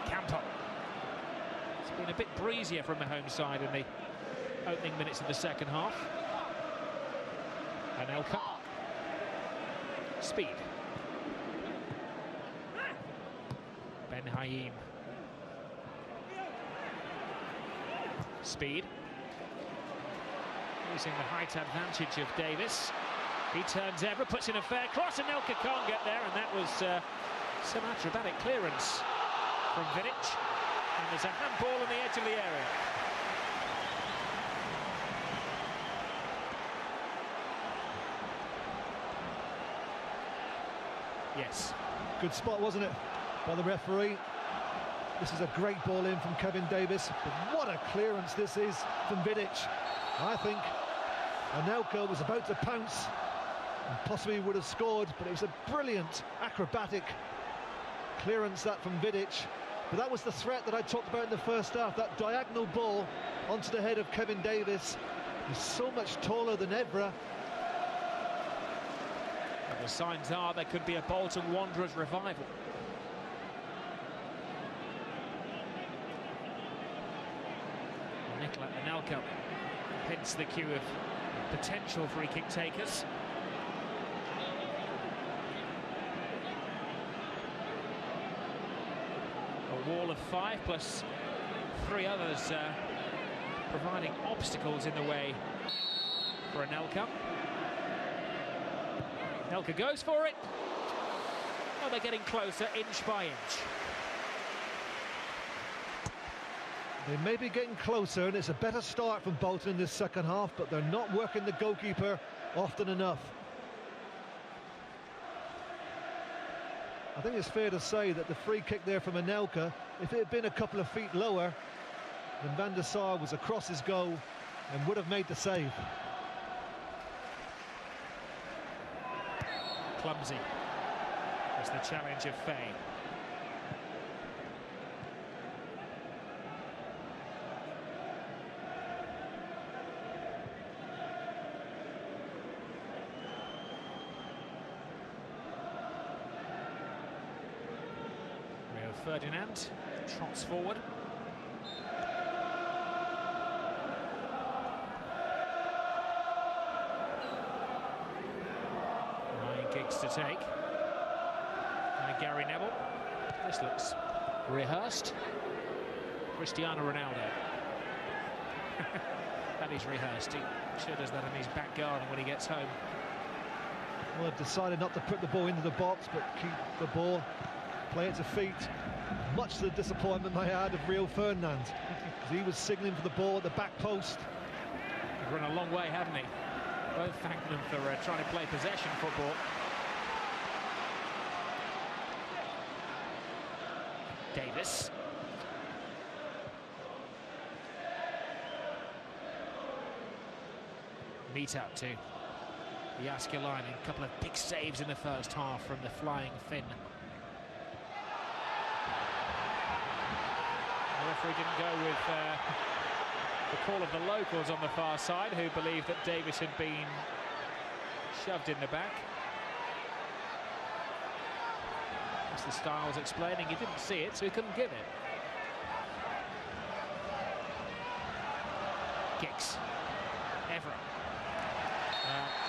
Campo. It's been a bit breezier from the home side in the opening minutes of the second half. Anelka. Speed. Ben Haim. Speed. Using the height advantage of Davis. He turns ever, puts in a fair cross, and Anelka can't get there, and that was some acrobatic clearance from Vidic. And there's a handball on the edge of the area. Yes. Good spot, wasn't it, by the referee? This is a great ball in from Kevin Davis, but what a clearance this is from Vidic. I think Anelka was about to pounce and possibly would have scored, but it was a brilliant acrobatic clearance that from Vidic. But that was the threat that I talked about in the first half, that diagonal ball onto the head of Kevin Davis. He's so much taller than Evra. And the signs are there could be a Bolton Wanderers revival. Nicola Anelka hints the queue of potential free kick takers. A wall of 5 plus 3 others providing obstacles in the way for Anelka. Anelka goes for it. Oh, they're getting closer inch by inch. They may be getting closer, and it's a better start from Bolton in this second half, but they're not working the goalkeeper often enough. I think it's fair to say that the free kick there from Anelka, if it had been a couple of feet lower, then Van der Sar was across his goal and would have made the save. Clumsy. That's the challenge of Faye. Ferdinand trots forward. Ryan Giggs to take. And Gary Neville. This looks rehearsed. Cristiano Ronaldo. That is rehearsed. He sure does that in his back garden when he gets home. Well, I've decided not to put the ball into the box, but keep the ball, play it to feet. Much to the disappointment I had of Rio Ferdinand, because he was signalling for the ball at the back post. He's run a long way, hasn't he? Both thank them for trying to play possession football. Davis. Meet up to Jääskeläinen. A couple of big saves in the first half from the flying Finn. The referee didn't go with the call of the locals on the far side, who believed that Davis had been shoved in the back. As the Styles explaining, he didn't see it, so he couldn't give it. kicks. Evra.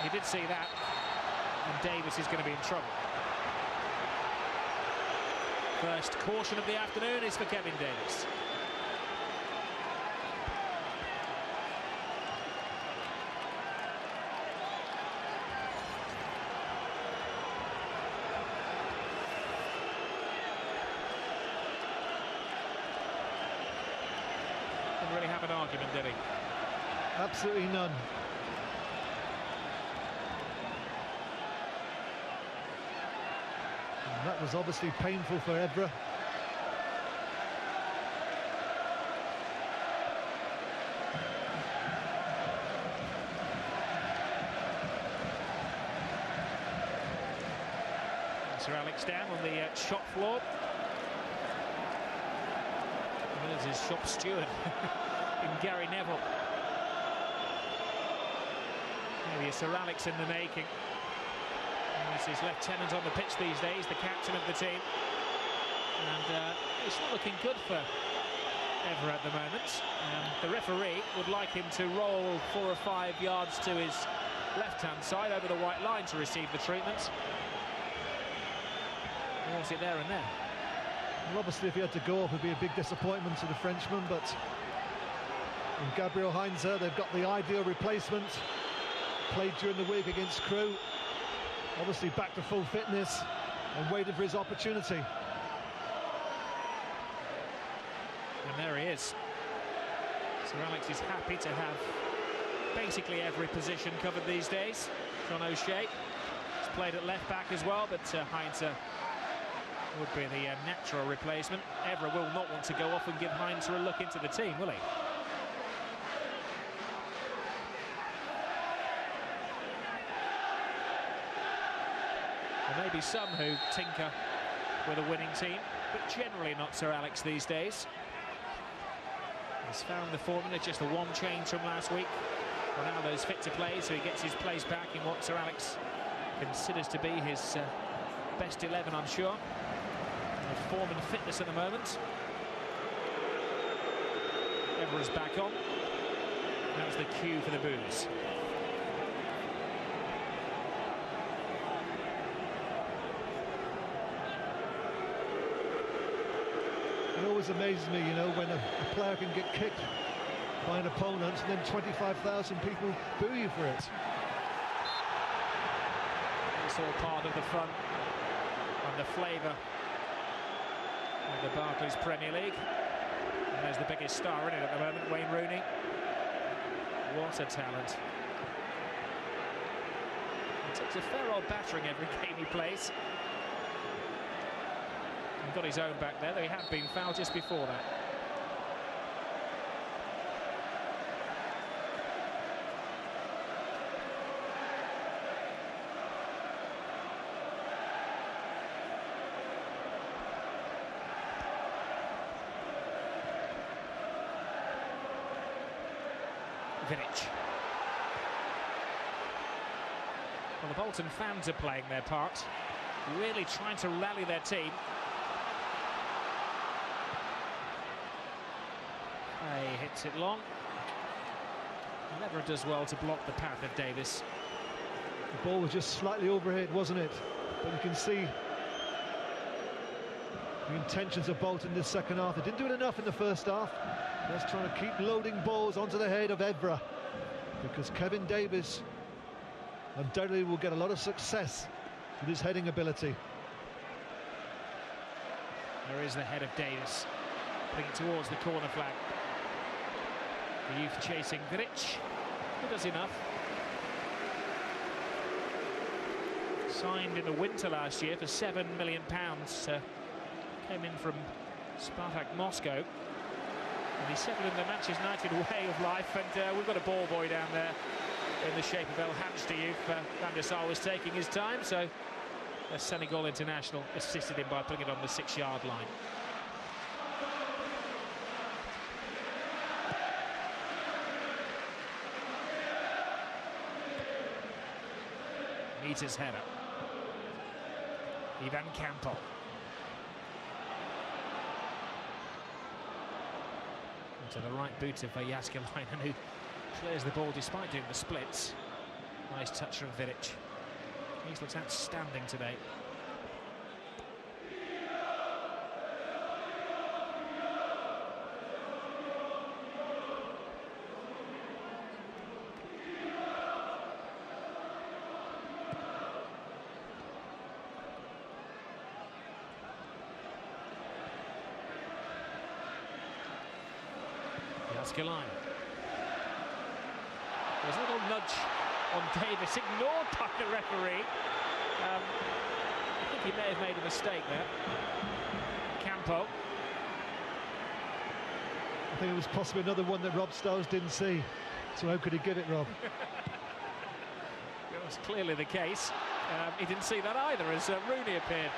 He did see that, and Davis is going to be in trouble. First caution of the afternoon is for Kevin Davis. Didn't really have an argument, did he? Absolutely none. And that was obviously painful for Evra. Sir Alex down on the shop floor. There's his shop steward in Gary Neville. Maybe a Sir Alex in the making. He's his lieutenant on the pitch these days, the captain of the team. And it's not looking good for Evra at the moment. The referee would like him to roll 4 or 5 yards to his left-hand side over the white line to receive the treatment. He wants it there and then. Well, obviously, if he had to go off, it would be a big disappointment to the Frenchman, but in Gabriel Heinze, they've got the ideal replacement. Played during the week against Crewe. Obviously back to full fitness and waited for his opportunity. And there he is. Sir Alex is happy to have basically every position covered these days. John O'Shea has played at left back as well, but Heinze would be the natural replacement. Evra will not want to go off and give Heinze a look into the team, will he? There may be some who tinker with a winning team, but generally not Sir Alex these days. He's found the formula, just the one change from last week. Ronaldo's fit to play, so he gets his place back in what Sir Alex considers to be his best 11, I'm sure. Form and fitness at the moment. Evra's back on. That was the cue for the boos. It always amazes me, you know, when a player can get kicked by an opponent and then 25,000 people boo you for it. It's all part of the fun and the flavour of the Barclays Premier League. And there's the biggest star in it at the moment, Wayne Rooney. What a talent. He takes a fair old battering every game he plays. He's got his own back there, though he had been fouled just before that. Vidic. Well, the Bolton fans are playing their part, really trying to rally their team. He hits it long. Never does well to block the path of Davis. The ball was just slightly overhead, wasn't it? But you can see the intentions of Bolton in the second half. They didn't do it enough in the first half. Just trying to keep loading balls onto the head of Evra, because Kevin Davis undoubtedly will get a lot of success with his heading ability. There is the head of Davis, putting it towards the corner flag. The youth chasing Vidic, who does enough. Signed in the winter last year for £7 million. Came in from Spartak Moscow. And he's settled in the Manchester United way of life, and we've got a ball boy down there in the shape of El Hadj. Van der Sar was taking his time, so the Senegal international assisted him by putting it on the 6-yard line. Meters header. Ivan Campbell. To the right boot of Jaskalainen, who Clears the ball despite doing the splits. Nice touch from Vidic. He looks outstanding today. Line. There's a little nudge on Davis, ignored by the referee. I think he may have made a mistake there. Campo. I think it was possibly another one that Rob Stowes didn't see. So how could he give it, Rob? It was clearly the case. He didn't see that either, as Rooney appeared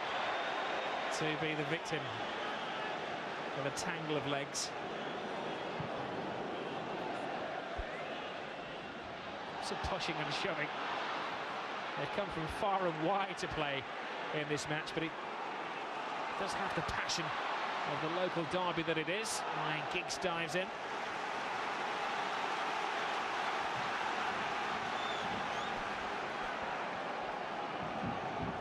to be the victim of a tangle of legs. Pushing and shoving. They've come from far and wide to play in this match, but it does have the passion of the local derby that it is. Ryan Giggs dives in.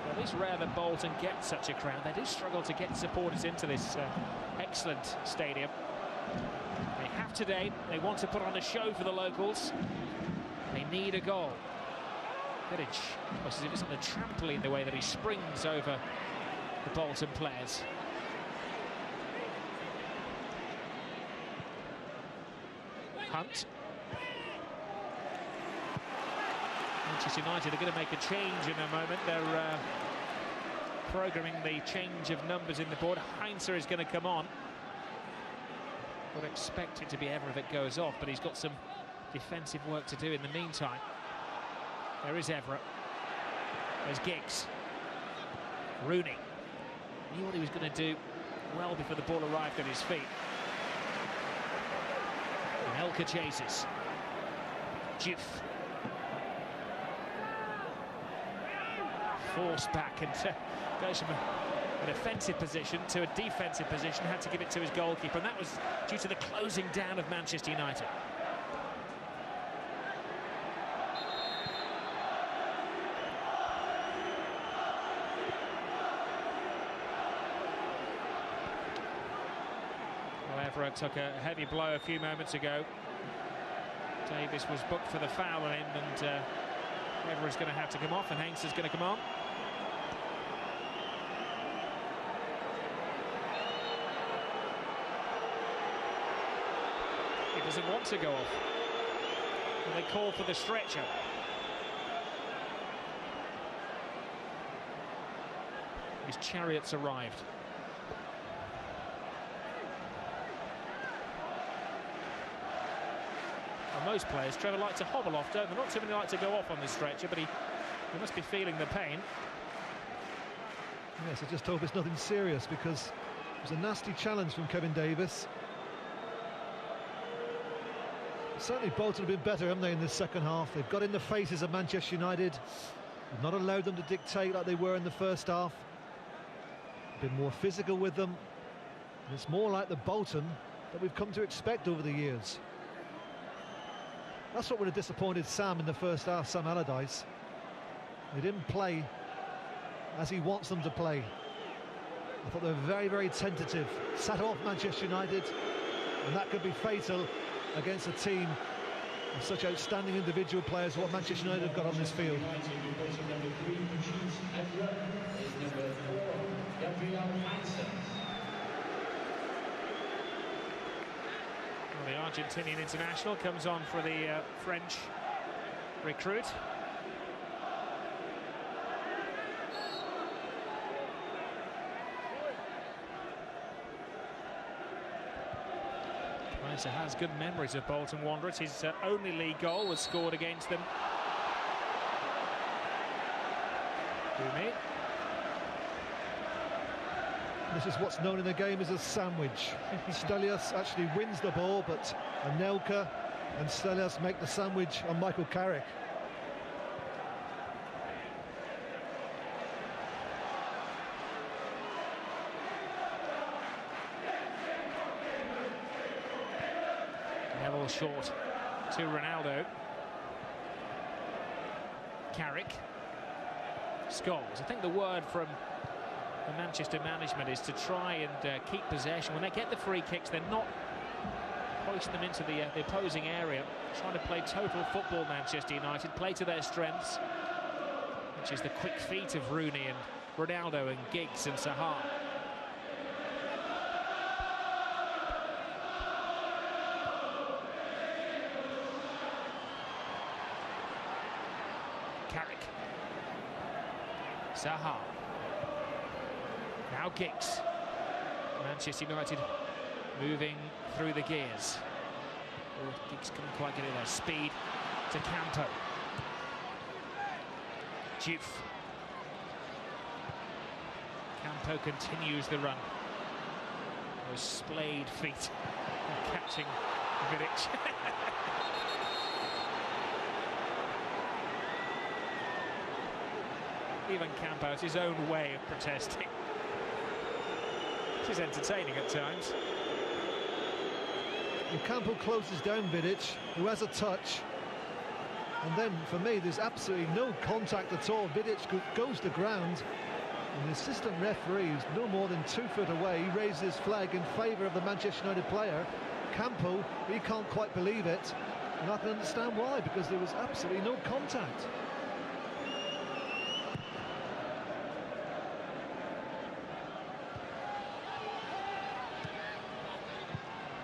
Well, it is rare that Bolton get such a crowd. They do struggle to get supporters into this excellent stadium. They have today. They want to put on a show for the locals. They need a goal. Vidic looks as if it's on the trampoline the way that he springs over the Bolton players. Hunt. Manchester United are going to make a change in a moment. They're programming the change of numbers in the board. Heinze is going to come on. Would expect it to be Evra if it goes off, but he's got some defensive work to do in the meantime. There is Evra. There's Giggs. Rooney knew what he was going to do well before the ball arrived at his feet. And Elka chases. Juve. Forced back and goes from an offensive position to a defensive position. Had to give it to his goalkeeper, and that was due to the closing down of Manchester United. Evra took a heavy blow a few moments ago. Davis was booked for the foul on him, and Evra is going to have to come off, and Heinze is going to come on. He doesn't want to go off. And they call for the stretcher. His Chariot's arrived. Most players, Trevor, like to hobble off, don't they? Not too many like to go off on this stretcher, but he must be feeling the pain. Yes, I just hope it's nothing serious, because it was a nasty challenge from Kevin Davis. Certainly Bolton have been better, haven't they, in this second half? They've got in the faces of Manchester United, not allowed them to dictate like they were in the first half. Been more physical with them, and it's more like the Bolton that we've come to expect over the years. That's what would have disappointed Sam in the first half, Sam Allardyce. They didn't play as he wants them to play. I thought they were very, very tentative. Sat off Manchester United, and that could be fatal against a team of such outstanding individual players, what Manchester United have got on this field. The Argentinian international comes on for the French recruit. Heinze has good memories of Bolton Wanderers. His only league goal was scored against them. Bumi. This is what's known in the game as a sandwich. Stelios actually wins the ball, but Anelka and Stelios make the sandwich on Michael Carrick. Neville short to Ronaldo. Carrick. Scholes. I think the word from the Manchester management is to try and keep possession. When they get the free kicks, they're not hoisting them into the opposing area. Trying to play total football, Manchester United. Play to their strengths, which is the quick feet of Rooney and Ronaldo and Giggs and Zaha. Carrick. Zaha. Now Giggs. Manchester United moving through the gears. Oh, Giggs couldn't quite get it there. Speed to Campo. Juve. Campo continues the run. Those splayed feet catching Vidic. Even Campo has his own way of protesting. Which is entertaining at times. And Campo closes down Vidic, who has a touch. And then, for me, there's absolutely no contact at all. Vidic goes to ground. And the assistant referee, who's no more than 2 foot away, he raises his flag in favour of the Manchester United player. Campo, he can't quite believe it. And I can understand why, because there was absolutely no contact.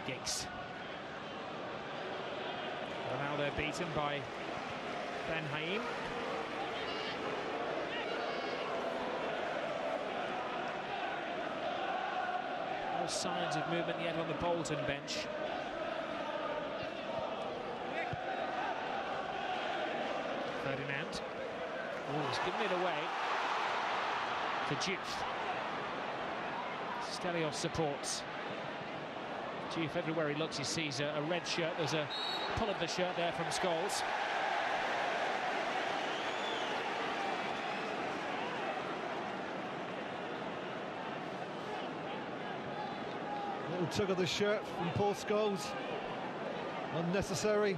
Giggs. Ronaldo beaten by Ben Haim. No signs of movement yet on the Bolton bench. Ferdinand. Oh, he's given it away to Juve. Stelios supports. Juve, everywhere he looks, he sees a red shirt. There's a pull of the shirt there from Scholes. Little tug of the shirt from Paul Scholes. Unnecessary.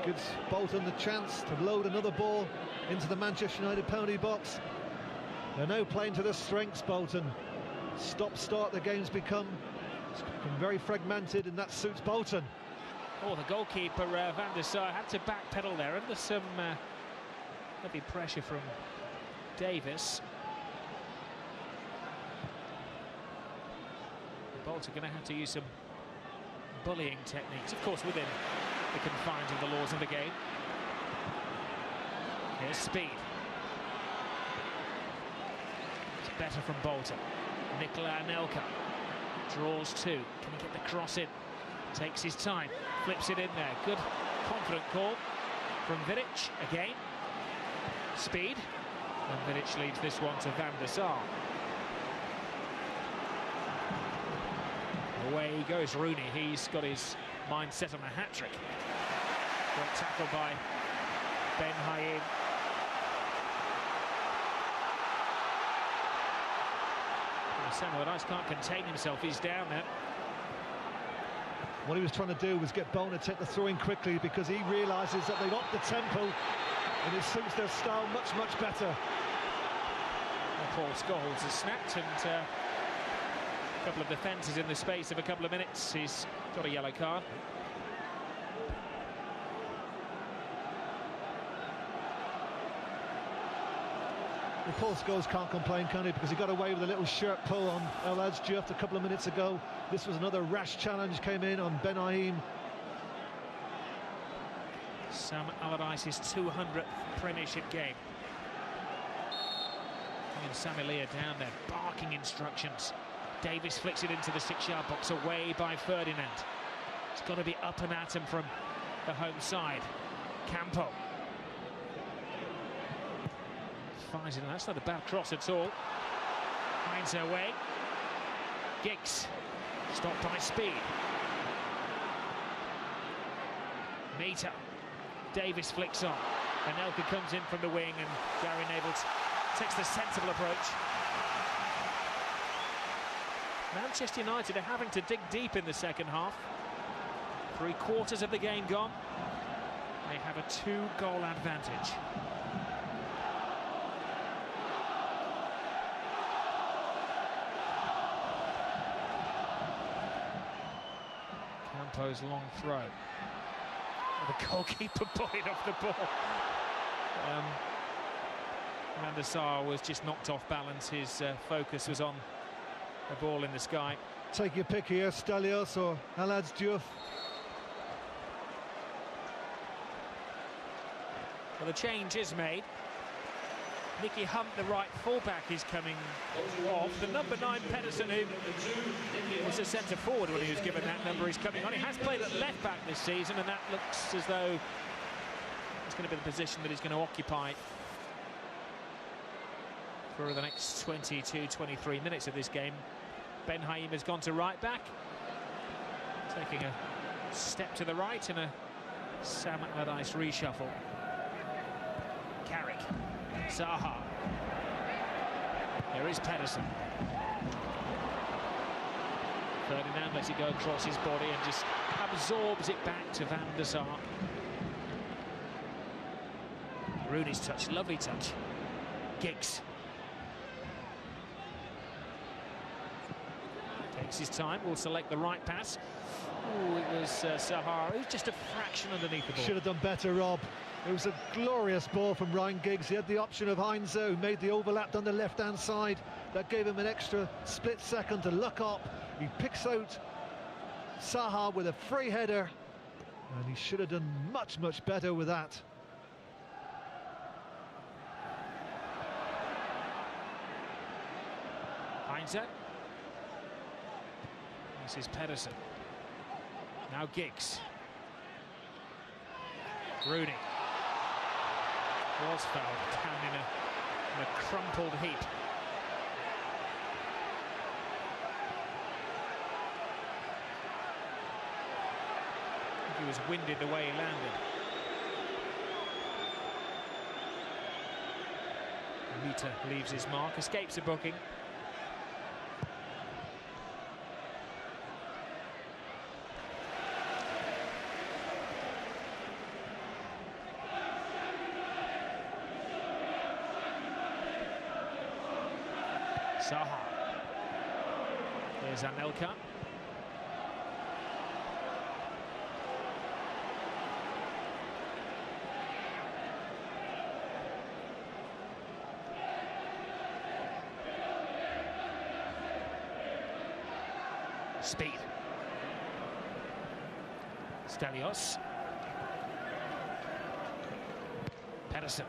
Gives Bolton the chance to load another ball into the Manchester United penalty box. They're now playing to their strengths, Bolton. Stop-start the game's become. It's become very fragmented, and that suits Bolton. Oh, the goalkeeper, Van der Sar, had to backpedal there under some heavy pressure from Davis. Bolton are going to have to use some bullying techniques, of course, within the confines of the laws of the game. Here's speed. It's better from Bolton. Nikola Anelka draws two. Can he get the cross in? Takes his time, flips it in there. Good, confident call from Vidic again. Speed, and Vidic leads this one to Van der Sar. Away goes Rooney. He's got his mind set on a hat-trick. Great tackle by Ben Haim. Samuel Allardyce can't contain himself. He's down there. What he was trying to do was get Bolton to take the throw in quickly, because he realises that they've upped the tempo and it suits their style much, much better. Well, Paul Scholes has snapped, and a couple of defences in the space of a couple of minutes. He's got a yellow card. Well, Paul Scholes can't complain, can he? Because he got away with a little shirt pull on El Hadji a couple of minutes ago. This was another rash challenge came in on Ben Haim. Sam Allardyce's 200th Premiership game. And Samilia down there, barking instructions. Davis flicks it into the 6-yard box, away by Ferdinand. It's got to be up and at him from the home side. Campo. Finds it, and that's not a bad cross at all. Finds her way. Giggs. Stopped by speed. Meter. Davis flicks on. Anelka comes in from the wing, and Gary Neville takes the sensible approach. Manchester United are having to dig deep in the second half. 3/4 of the game gone. They have a 2-goal advantage. Campo's long throw. The goalkeeper bullied off the ball. Van der Sar was just knocked off balance. His focus was on the ball in the sky. Take your pick here, Stelios or Alad's Diouf. Well, the change is made. Nicky Hunt, the right fullback, is coming off. The number 9 Pedersen, who was a centre forward when he was given that number, is coming on. He has played at left back this season, and that looks as though it's going to be the position that he's going to occupy for the next 22-23 minutes of this game. Ben Haim has gone to right back, taking a step to the right in a Sam Allardyce reshuffle. Carrick, Zaha. Here is Pedersen. Ferdinand lets it go across his body and just absorbs it back to Van der Sar. Rooney's touch, lovely touch. Giggs. Takes his time, will select the right pass. Oh, it was Zaha, who's just a fraction underneath the ball. Should have done better, Rob. It was a glorious ball from Ryan Giggs. He had the option of Heinze, who made the overlap on the left-hand side. That gave him an extra split second to look up. He picks out Zaha with a free header, and he should have done much, much better with that. Heinze. This is Pedersen. Now Giggs. Rooney. Was fouled down in a crumpled heap. I think he was winded the way he landed. Mita leaves his mark, escapes a booking. Zaha. There's Anelka. Speed. Stelios. Pedersen.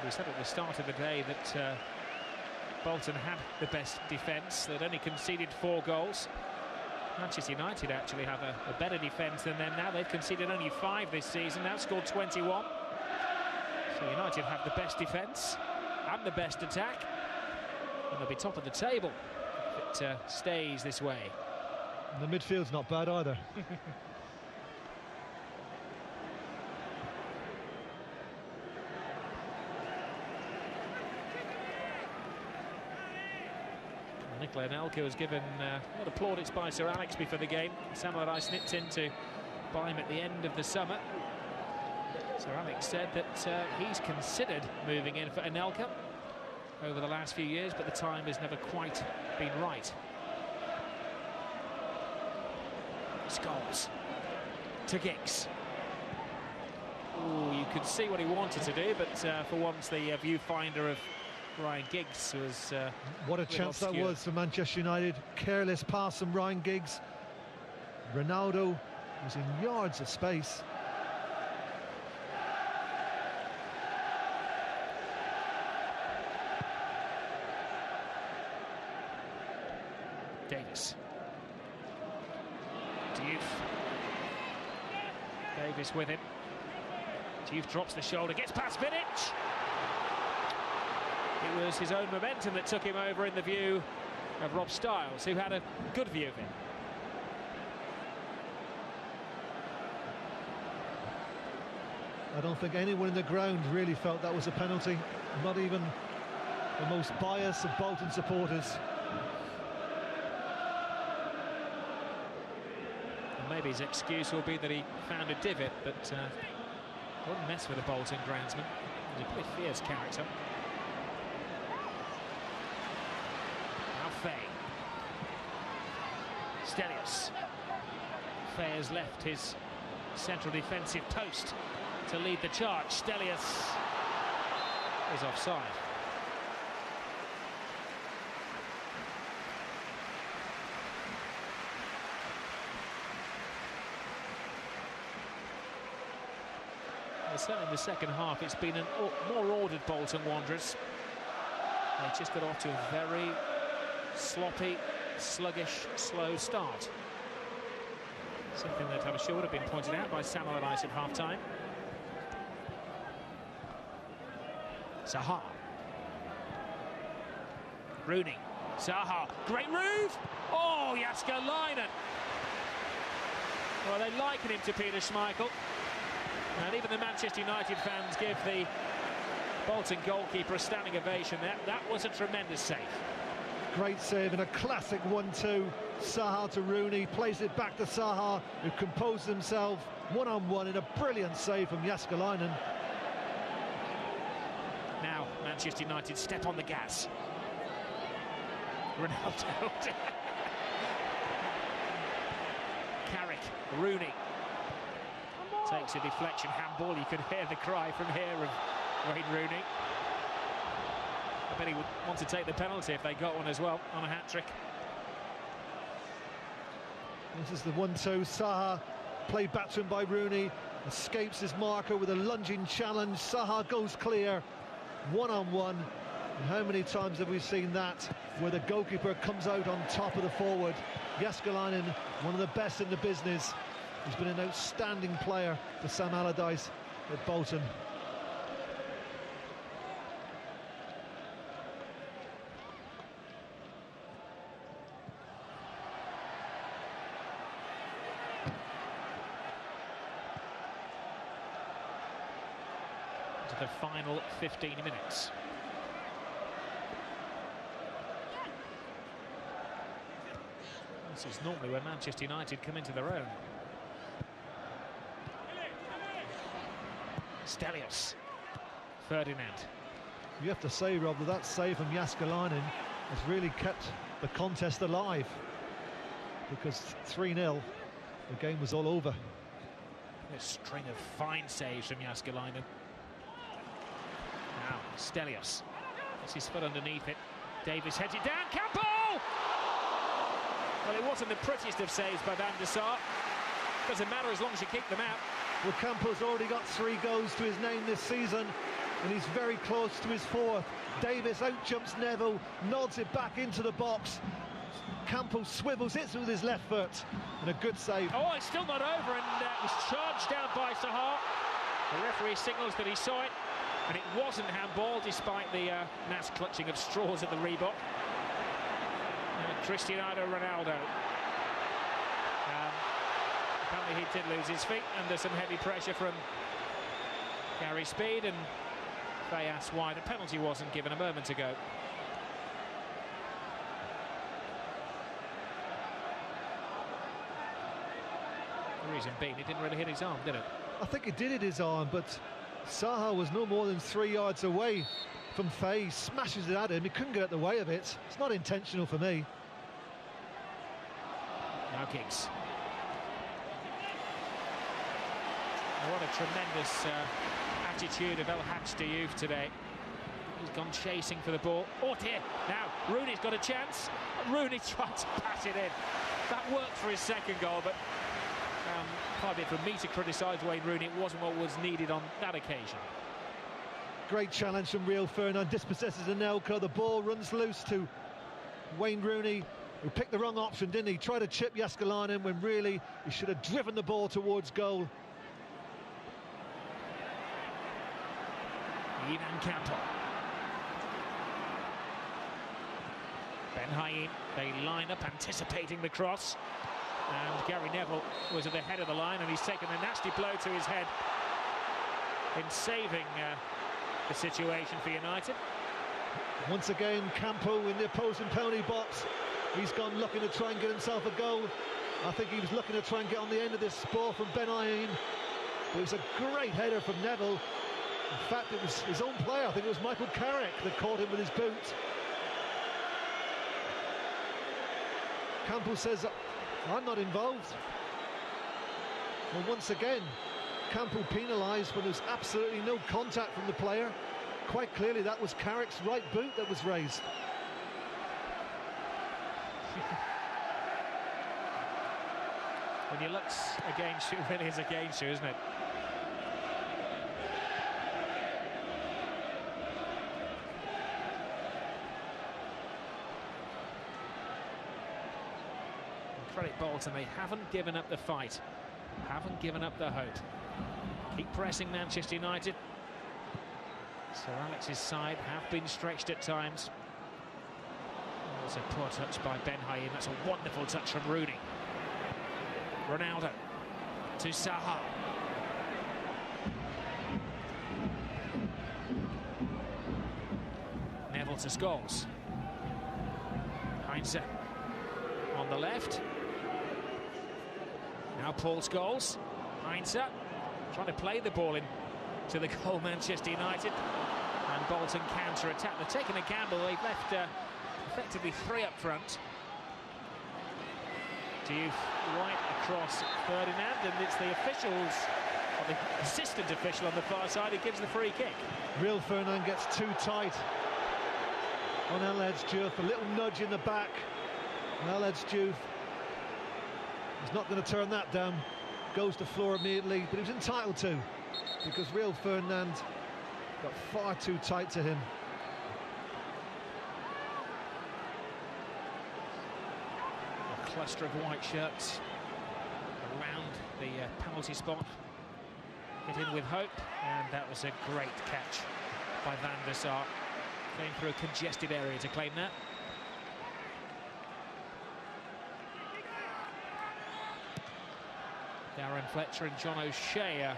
We said at the start of the day that Bolton had the best defence. They'd only conceded 4 goals. Manchester United actually have a better defence than them now. They've conceded only 5 this season, now scored 21. So United have the best defence and the best attack, and they'll be top of the table if it stays this way. And the midfield's not bad either. Nicola Anelka was given a lot of plaudits by Sir Alex before the game. Sam Allardyce nipped in to buy him at the end of the summer. Sir Alex said that he's considered moving in for Anelka over the last few years, but the time has never quite been right. Scholes to Giggs. Ooh, you could see what he wanted to do, but for once the viewfinder of Ryan Giggs was what a chance obscure. that was for Manchester United. Careless pass from Ryan Giggs. Ronaldo was in yards of space. Davis. Diouf. Davis with him. Diouf drops the shoulder, gets past Vidic. It was his own momentum that took him over in the view of Rob Styles, who had a good view of him. I don't think anyone in the ground really felt that was a penalty. Not even the most biased of Bolton supporters. maybe his excuse will be that he found a divot, but wouldn't mess with a Bolton groundsman. He's a pretty fierce character. Now Faye. Stelios. Faye has left his central defensive post to lead the charge. Stelios is offside. Certainly in the second half, it's been a more ordered Bolton Wanderers. They just got off to a very sloppy, sluggish, slow start. Something that I'm sure would have been pointed out by Sam Allardyce at half-time. Zaha. Rooney. Zaha. Great move! Oh, Jääskeläinen! Well, they liken him to Peter Schmeichel. And even the Manchester United fans give the Bolton goalkeeper a standing ovation. That was a tremendous save. Great save and a classic 1-2. Zaha to Rooney, plays it back to Zaha, who composed himself one-on-one in a brilliant save from Jääskeläinen. Now Manchester United step on the gas. Ronaldo. Carrick, Rooney. Takes a deflection handball. You could hear the cry from here of Wayne Rooney. I bet he would want to take the penalty if they got one as well on a hat-trick. This is the 1-2. Zaha, played back to him by Rooney, escapes his marker with a lunging challenge. Zaha goes clear, one-on-one. And how many times have we seen that, where the goalkeeper comes out on top of the forward? Jääskeläinen, one of the best in the business. He's been an outstanding player for Sam Allardyce at Bolton. To the final 15 minutes. This is normally where Manchester United come into their own. Stelios. Ferdinand. You have to say, Rob, that save from Jääskeläinen has really kept the contest alive, because 3-0, the game was all over. A string of fine saves from Jääskeläinen. Now Stelios. That's his foot underneath it. Davis heads it down. Campo! Well, it wasn't the prettiest of saves by Van der Sar. Doesn't matter as long as you keep them out. Well, Campo's already got 3 goals to his name this season, and he's very close to his 4th. Davis out-jumps Neville, nods it back into the box. Campo swivels, hits it with his left foot, and a good save. Oh, it's still not over, and it was charged down by Zaha. The referee signals that he saw it, and it wasn't handball, despite the mass clutching of straws at the Reebok. Cristiano Ronaldo. Apparently he did lose his feet under some heavy pressure from Gary Speed, and they asked why the penalty wasn't given a moment ago. The reason being, it didn't really hit his arm, did it? I think it did hit his arm, but Zaha was no more than 3 yards away from Faye. He smashes it at him, he couldn't get out the way of it. It's not intentional for me. Now Giggs. What a tremendous attitude of El Hadj Diouf today. He's gone chasing for the ball. Oh dear, now Rooney's got a chance. Rooney tried to pass it in. That worked for his second goal, but far be it for me to criticise Wayne Rooney. It wasn't what was needed on that occasion. Great challenge from Rio Ferdinand, dispossesses Anelka. The ball runs loose to Wayne Rooney, who picked the wrong option, didn't he? Tried to chip Jääskeläinen when really he should have driven the ball towards goal. Ivan Campo. Ben Haim, they line up anticipating the cross, and Gary Neville was at the head of the line, and he's taken a nasty blow to his head in saving the situation for United. Once again, Campo in the opposing penalty box. He's gone looking to try and get himself a goal. I think he was looking to try and get on the end of this ball from Ben Ayin. It was a great header from Neville. In fact, it was his own player, I think it was Michael Carrick, that caught him with his boot. Campbell says, I'm not involved. Well, once again, Campbell penalised when there was absolutely no contact from the player. Quite clearly that was Carrick's right boot that was raised. When he looks against you, really is against you, isn't it? And credit Bolton, they haven't given up the fight, haven't given up the hope. Keep pressing Manchester United. Sir Alex's side have been stretched at times. There's a poor touch by Ben Haim. That's a wonderful touch from Rooney. Ronaldo to Zaha. Neville to Scholes. Heinze on the left. Now Paul Scholes. Heinze trying to play the ball in to the goal, Manchester United. And Bolton counter-attack. They're taking a gamble. They've left effectively 3 up front. Diouf right across Ferdinand, and it's the officials, or the assistant official on the far side, who gives the free kick. Real Ferdinand gets too tight on El Hadji Diouf, a little nudge in the back. El Hadji Diouf is not going to turn that down, goes to floor immediately, but he was entitled to, because Real Ferdinand got far too tight to him. Cluster of white shirts around the penalty spot. Hit in with hope, and that was a great catch by Van der Sar. Going through a congested area to claim that. Darren Fletcher and John O'Shea are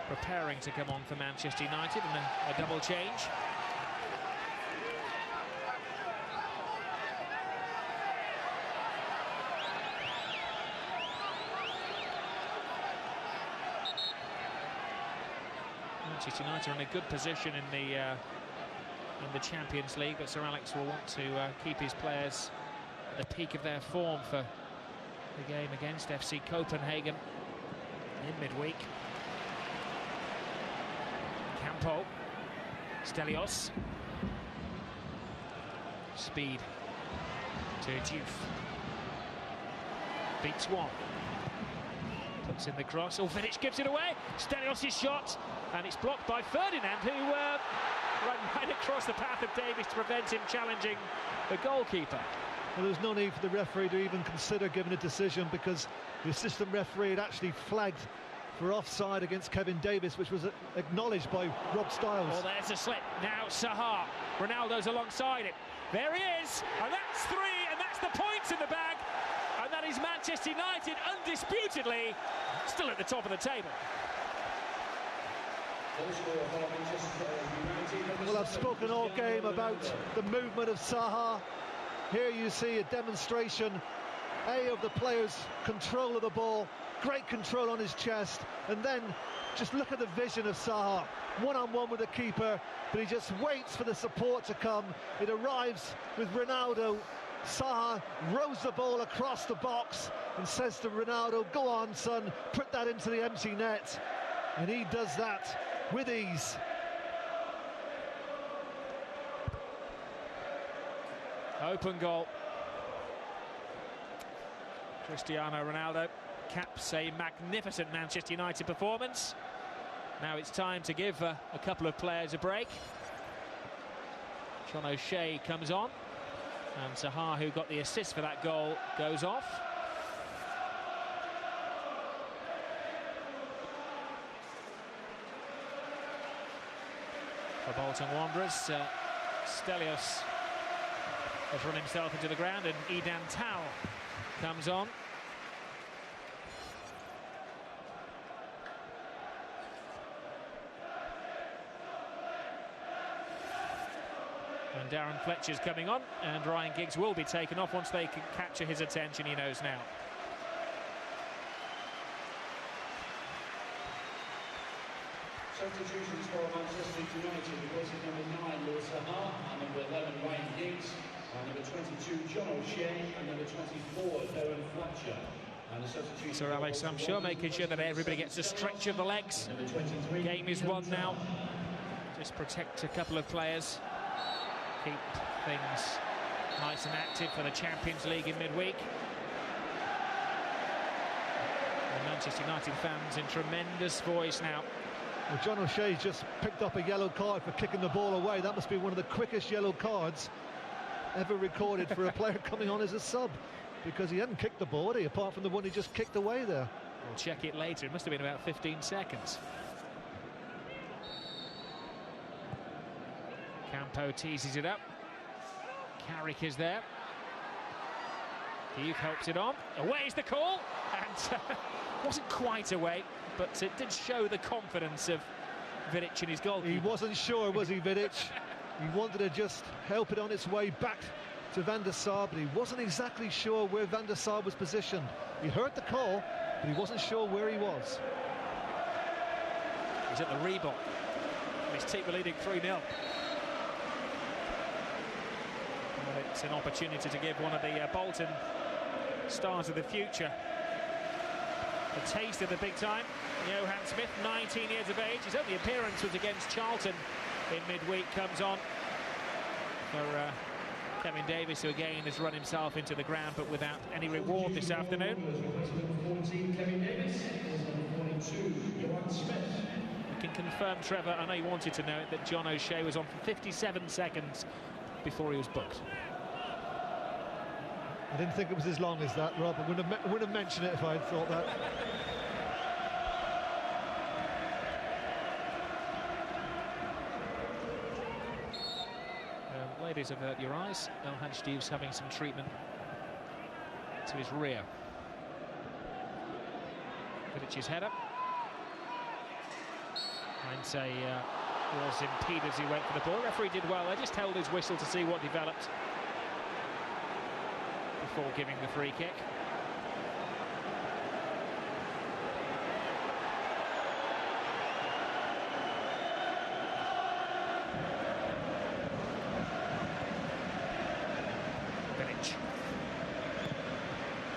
preparing to come on for Manchester United in a double change. Manchester United are in a good position in the Champions League, but Sir Alex will want to keep his players at the peak of their form for the game against FC Copenhagen in midweek. Campo, Stelios, speed to Diouf, beats one. Puts in the cross. Oh, Vidic gives it away. Stelios' shot, and it's blocked by Ferdinand, who ran right across the path of Davies to prevent him challenging the goalkeeper. Well, there was no need for the referee to even consider giving a decision, because the assistant referee had actually flagged for offside against Kevin Davies, which was acknowledged by Rob Styles. Oh, there's a slip. Now Zaha. Ronaldo's alongside him. There he is, and that's 3, and that's the points in the bag. And that is Manchester United, undisputedly, still at the top of the table. Well, I've spoken all game about the movement of Zaha. Here you see a demonstration, of the player's control of the ball, great control on his chest, and then just look at the vision of Zaha, one-on-one with the keeper, but he just waits for the support to come. It arrives with Ronaldo. Zaha rows the ball across the box and says to Ronaldo, go on, son, put that into the empty net. And he does that with ease. Open goal. Cristiano Ronaldo caps a magnificent Manchester United performance. Now it's time to give a couple of players a break. John O'Shea comes on, and Zaha, who got the assist for that goal, goes off. For Bolton Wanderers, Stelios has run himself into the ground, and Edan Tao comes on. And Darren Fletcher's coming on, and Ryan Giggs will be taken off once they can capture his attention, he knows now. Substitutions for Manchester United, replacing number 9, Lewis Sahar, and number 11, Ryan Giggs, and number 22, John O'Shea, and number 24, Darren Fletcher. And the substitution. Sir Alex, I'm sure, making sure that everybody gets a stretch of the legs. The game is won now. Just protect a couple of players. Keep things nice and active for the Champions League in midweek. The Manchester United fans in tremendous voice now. Well, John O'Shea's just picked up a yellow card for kicking the ball away. That must be one of the quickest yellow cards ever recorded for a player coming on as a sub, because he hadn't kicked the ball, had he, apart from the one he just kicked away there. We'll check it later. It must have been about 15 seconds. Campo teases it up. Carrick is there. Hugh helps it on. Away is the call, and wasn't quite away, but it did show the confidence of Vidic in his goal. He wasn't sure, was he, Vidic? He wanted to just help it on its way back to Van der Sar, but he wasn't exactly sure where Van der Sar was positioned. He heard the call, but he wasn't sure where he was. He's at the Reebok. His team were leading 3-0. It's an opportunity to give one of the Bolton stars of the future a taste of the big time. Johan Smith, 19 years of age. His only appearance was against Charlton in midweek. Comes on for Kevin Davis, who again has run himself into the ground, but without any reward this afternoon. I can confirm, Trevor, I know you wanted to know it, that John O'Shea was on for 57 seconds before he was booked. I didn't think it was as long as that, Rob. I wouldn't have mentioned it if I had thought that. Ladies, avert your eyes. El Hadji's having some treatment to his rear. Vidic's header. Heinze was impeded as he went for the ball. Referee did well. They just held his whistle to see what developed before giving the free kick. Vidic.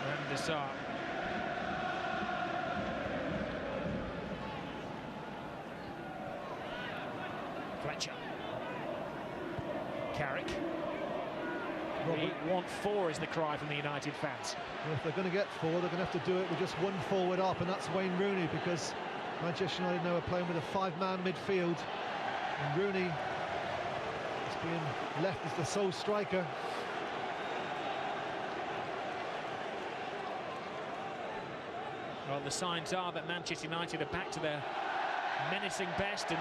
Van der Sar. Fletcher. Carrick. We want 4 is the cry from the United fans. Well, if they're going to get 4, they're going to have to do it with just one forward up, and that's Wayne Rooney, because Manchester United now are playing with a 5-man midfield, and Rooney is being left as the sole striker. Well, the signs are that Manchester United are back to their menacing best, and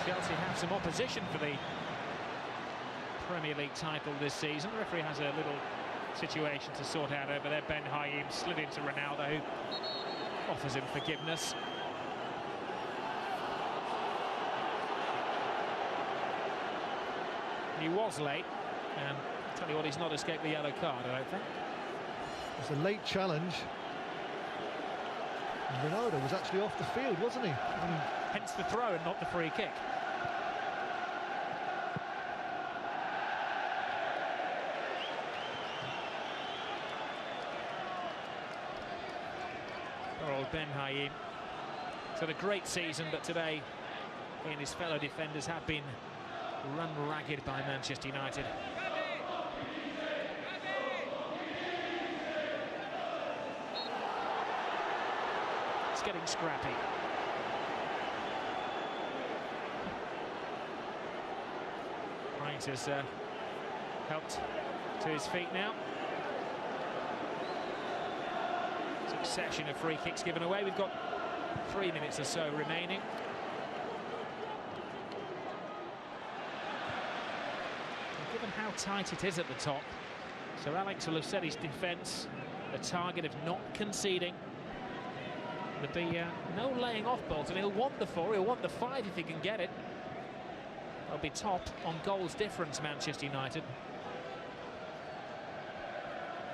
Chelsea have some opposition for the Premier League title this season. The referee has a little situation to sort out over there. Ben Haim slid into Ronaldo, who offers him forgiveness. He was late, and I'll tell you what, he's not escaped the yellow card, I don't think. It's a late challenge. And Ronaldo was actually off the field, wasn't he? Hence the throw and not the free kick. Poor old Ben Haim. He's had a great season, but today he and his fellow defenders have been run ragged by Manchester United. It's getting scrappy. Heinz has helped to his feet now. Succession of free kicks given away. We've got 3 minutes or so remaining. And given how tight it is at the top, Sir Alex will have set his defence a target of not conceding. There'll be no laying off Bolton. He'll want the 4, he'll want the 5 if he can get it. They'll be top on goals difference, Manchester United.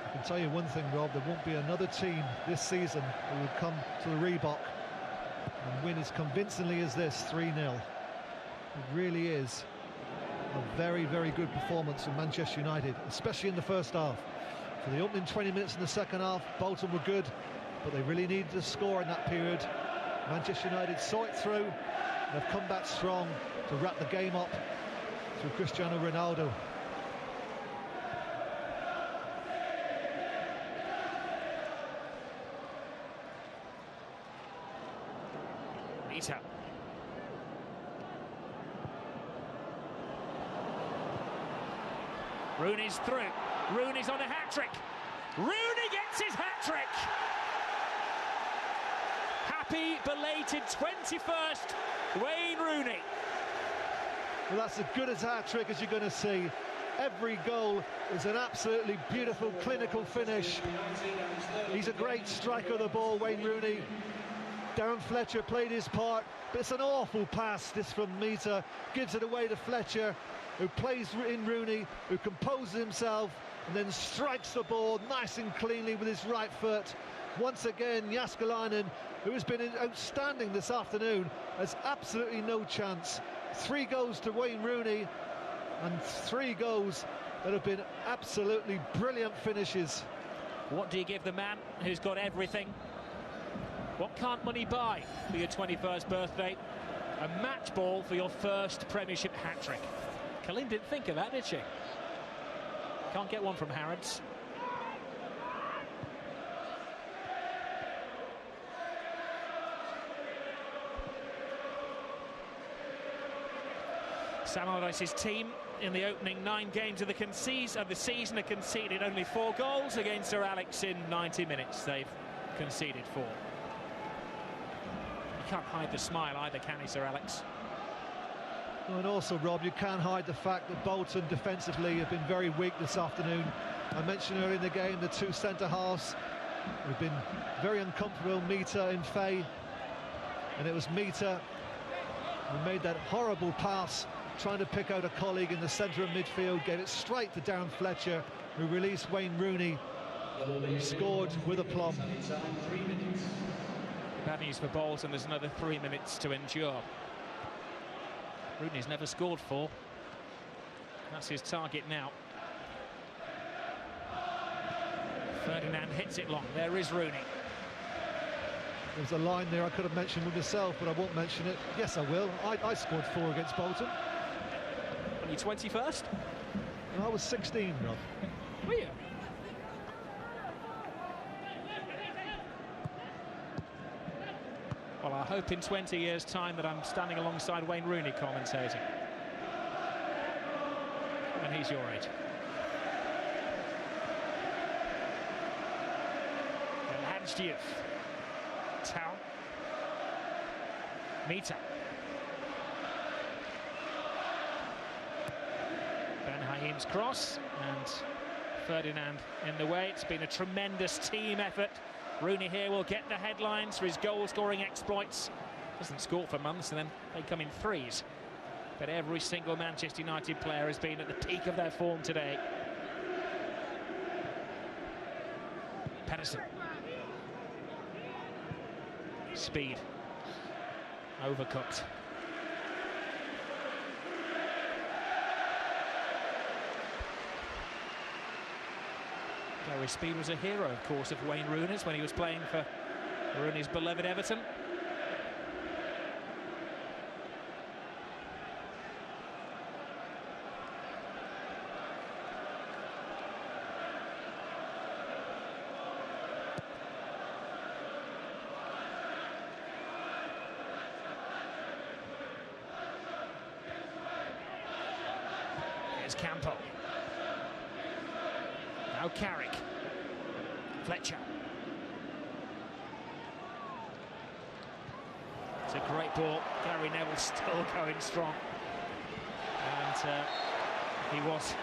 I can tell you one thing, Rob, there won't be another team this season who would come to the Reebok and win as convincingly as this, 3-0. It really is a very, very good performance from Manchester United, especially in the first half. For the opening 20 minutes in the second half, Bolton were good, but they really needed a score in that period. Manchester United saw it through and have come back strong to wrap the game up through Cristiano Ronaldo. Mita. Rooney's through. Rooney's on a hat-trick. Rooney gets his hat-trick. Happy belated 21st Wayne Rooney. Well, that's as good a hat-trick as you're going to see. Every goal is an absolutely beautiful, clinical finish. He's a great striker of the ball, Wayne Rooney. Darren Fletcher played his part, but it's an awful pass, this from Mita. Gives it away to Fletcher, who plays in Rooney, who composes himself, and then strikes the ball nice and cleanly with his right foot. Once again, Jääskeläinen, who has been outstanding this afternoon, has absolutely no chance. 3 goals to Wayne Rooney, and 3 goals that have been absolutely brilliant finishes. What do you give the man who's got everything? What can't money buy for your 21st birthday? A match ball for your first Premiership hat-trick. Colleen didn't think of that, did she? Can't get one from Harrods. Sam Allardyce's team in the opening 9 games of the season have conceded only 4 goals against Sir Alex in 90 minutes. They've conceded 4. You can't hide the smile either, can he, Sir Alex? And also, Rob, you can't hide the fact that Bolton defensively have been very weak this afternoon. I mentioned earlier in the game the 2 centre-halves have been very uncomfortable, Mita and Faye. And it was Mita who made that horrible pass, trying to pick out a colleague in the centre of midfield, gave it straight to Darren Fletcher, who released Wayne Rooney, who scored with aplomb. Bad news for Bolton, there's another 3 minutes to endure. Rooney's never scored 4. That's his target now. Ferdinand hits it long. There is Rooney. There's a line there I could have mentioned with myself, but I won't mention it. Yes, I will. I scored 4 against Bolton. Are you 21st? And I was 16, Rob. Were you? Well, I hope in 20 years' time that I'm standing alongside Wayne Rooney commentating. And he's your age. Landstieff. Town. Mita. Ben Haim's cross, and Ferdinand in the way. It's been a tremendous team effort. Rooney here will get the headlines for his goal-scoring exploits. Doesn't score for months, and then they come in 3s. But every single Manchester United player has been at the peak of their form today. Pedersen. Speed. Overcooked. Gary Speed was a hero, of course, of Wayne Rooney's when he was playing for Rooney's beloved Everton. Here's Campo. Now Carrick. Fletcher. It's a great ball. Gary Neville still going strong. And he was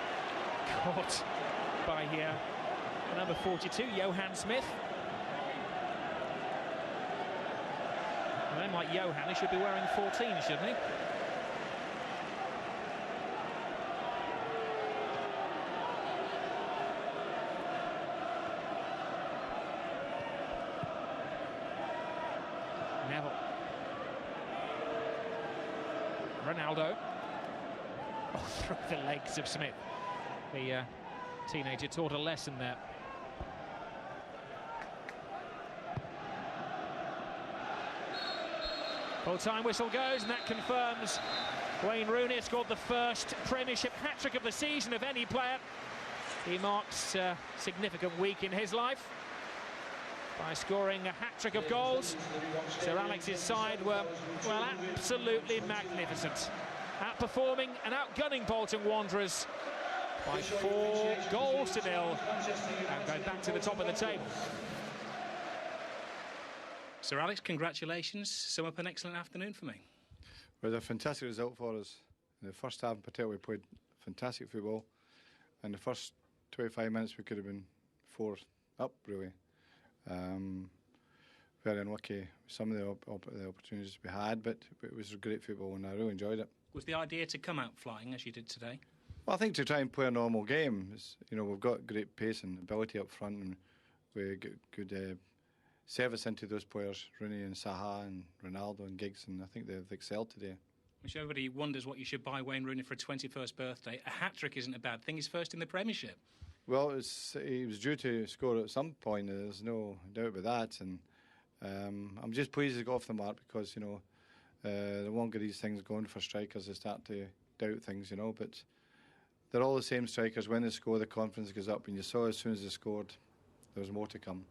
caught by number 42, Johan Smith. A name like Johan, he should be wearing 14, shouldn't he? Neville. Ronaldo. Oh, through the legs of Smith. The teenager taught a lesson there. Full-time whistle goes, and that confirms Wayne Rooney scored the first Premiership hat-trick of the season of any player. He marks a significant week in his life by scoring a hat-trick of goals. Sir Alex's side were, well, absolutely magnificent, outperforming and outgunning Bolton Wanderers by 4 goals to 0 and going back to the top of the table. Sir Alex, congratulations. Sum up an excellent afternoon for me. It was a fantastic result for us. In the first half in particular, we played fantastic football. In the first 25 minutes, we could have been 4 up, really. Very unlucky with some of the opportunities we had, but it was great football and I really enjoyed it. Was the idea to come out flying as you did today? Well, I think to try and play a normal game. You know, we've got great pace and ability up front, and we get good service into those players, Rooney and Saha and Ronaldo and Giggs, and I think they've excelled today. Which everybody wonders what you should buy Wayne Rooney for a 21st birthday. A hat-trick isn't a bad thing. He's first in the Premiership. Well, he was due to score at some point. There's no doubt about that, and I'm just pleased he got off the mark because, you know, the longer these things go on for strikers, they start to doubt things, you know, but they're all the same strikers. When they score, the confidence goes up, and you saw as soon as they scored, there was more to come.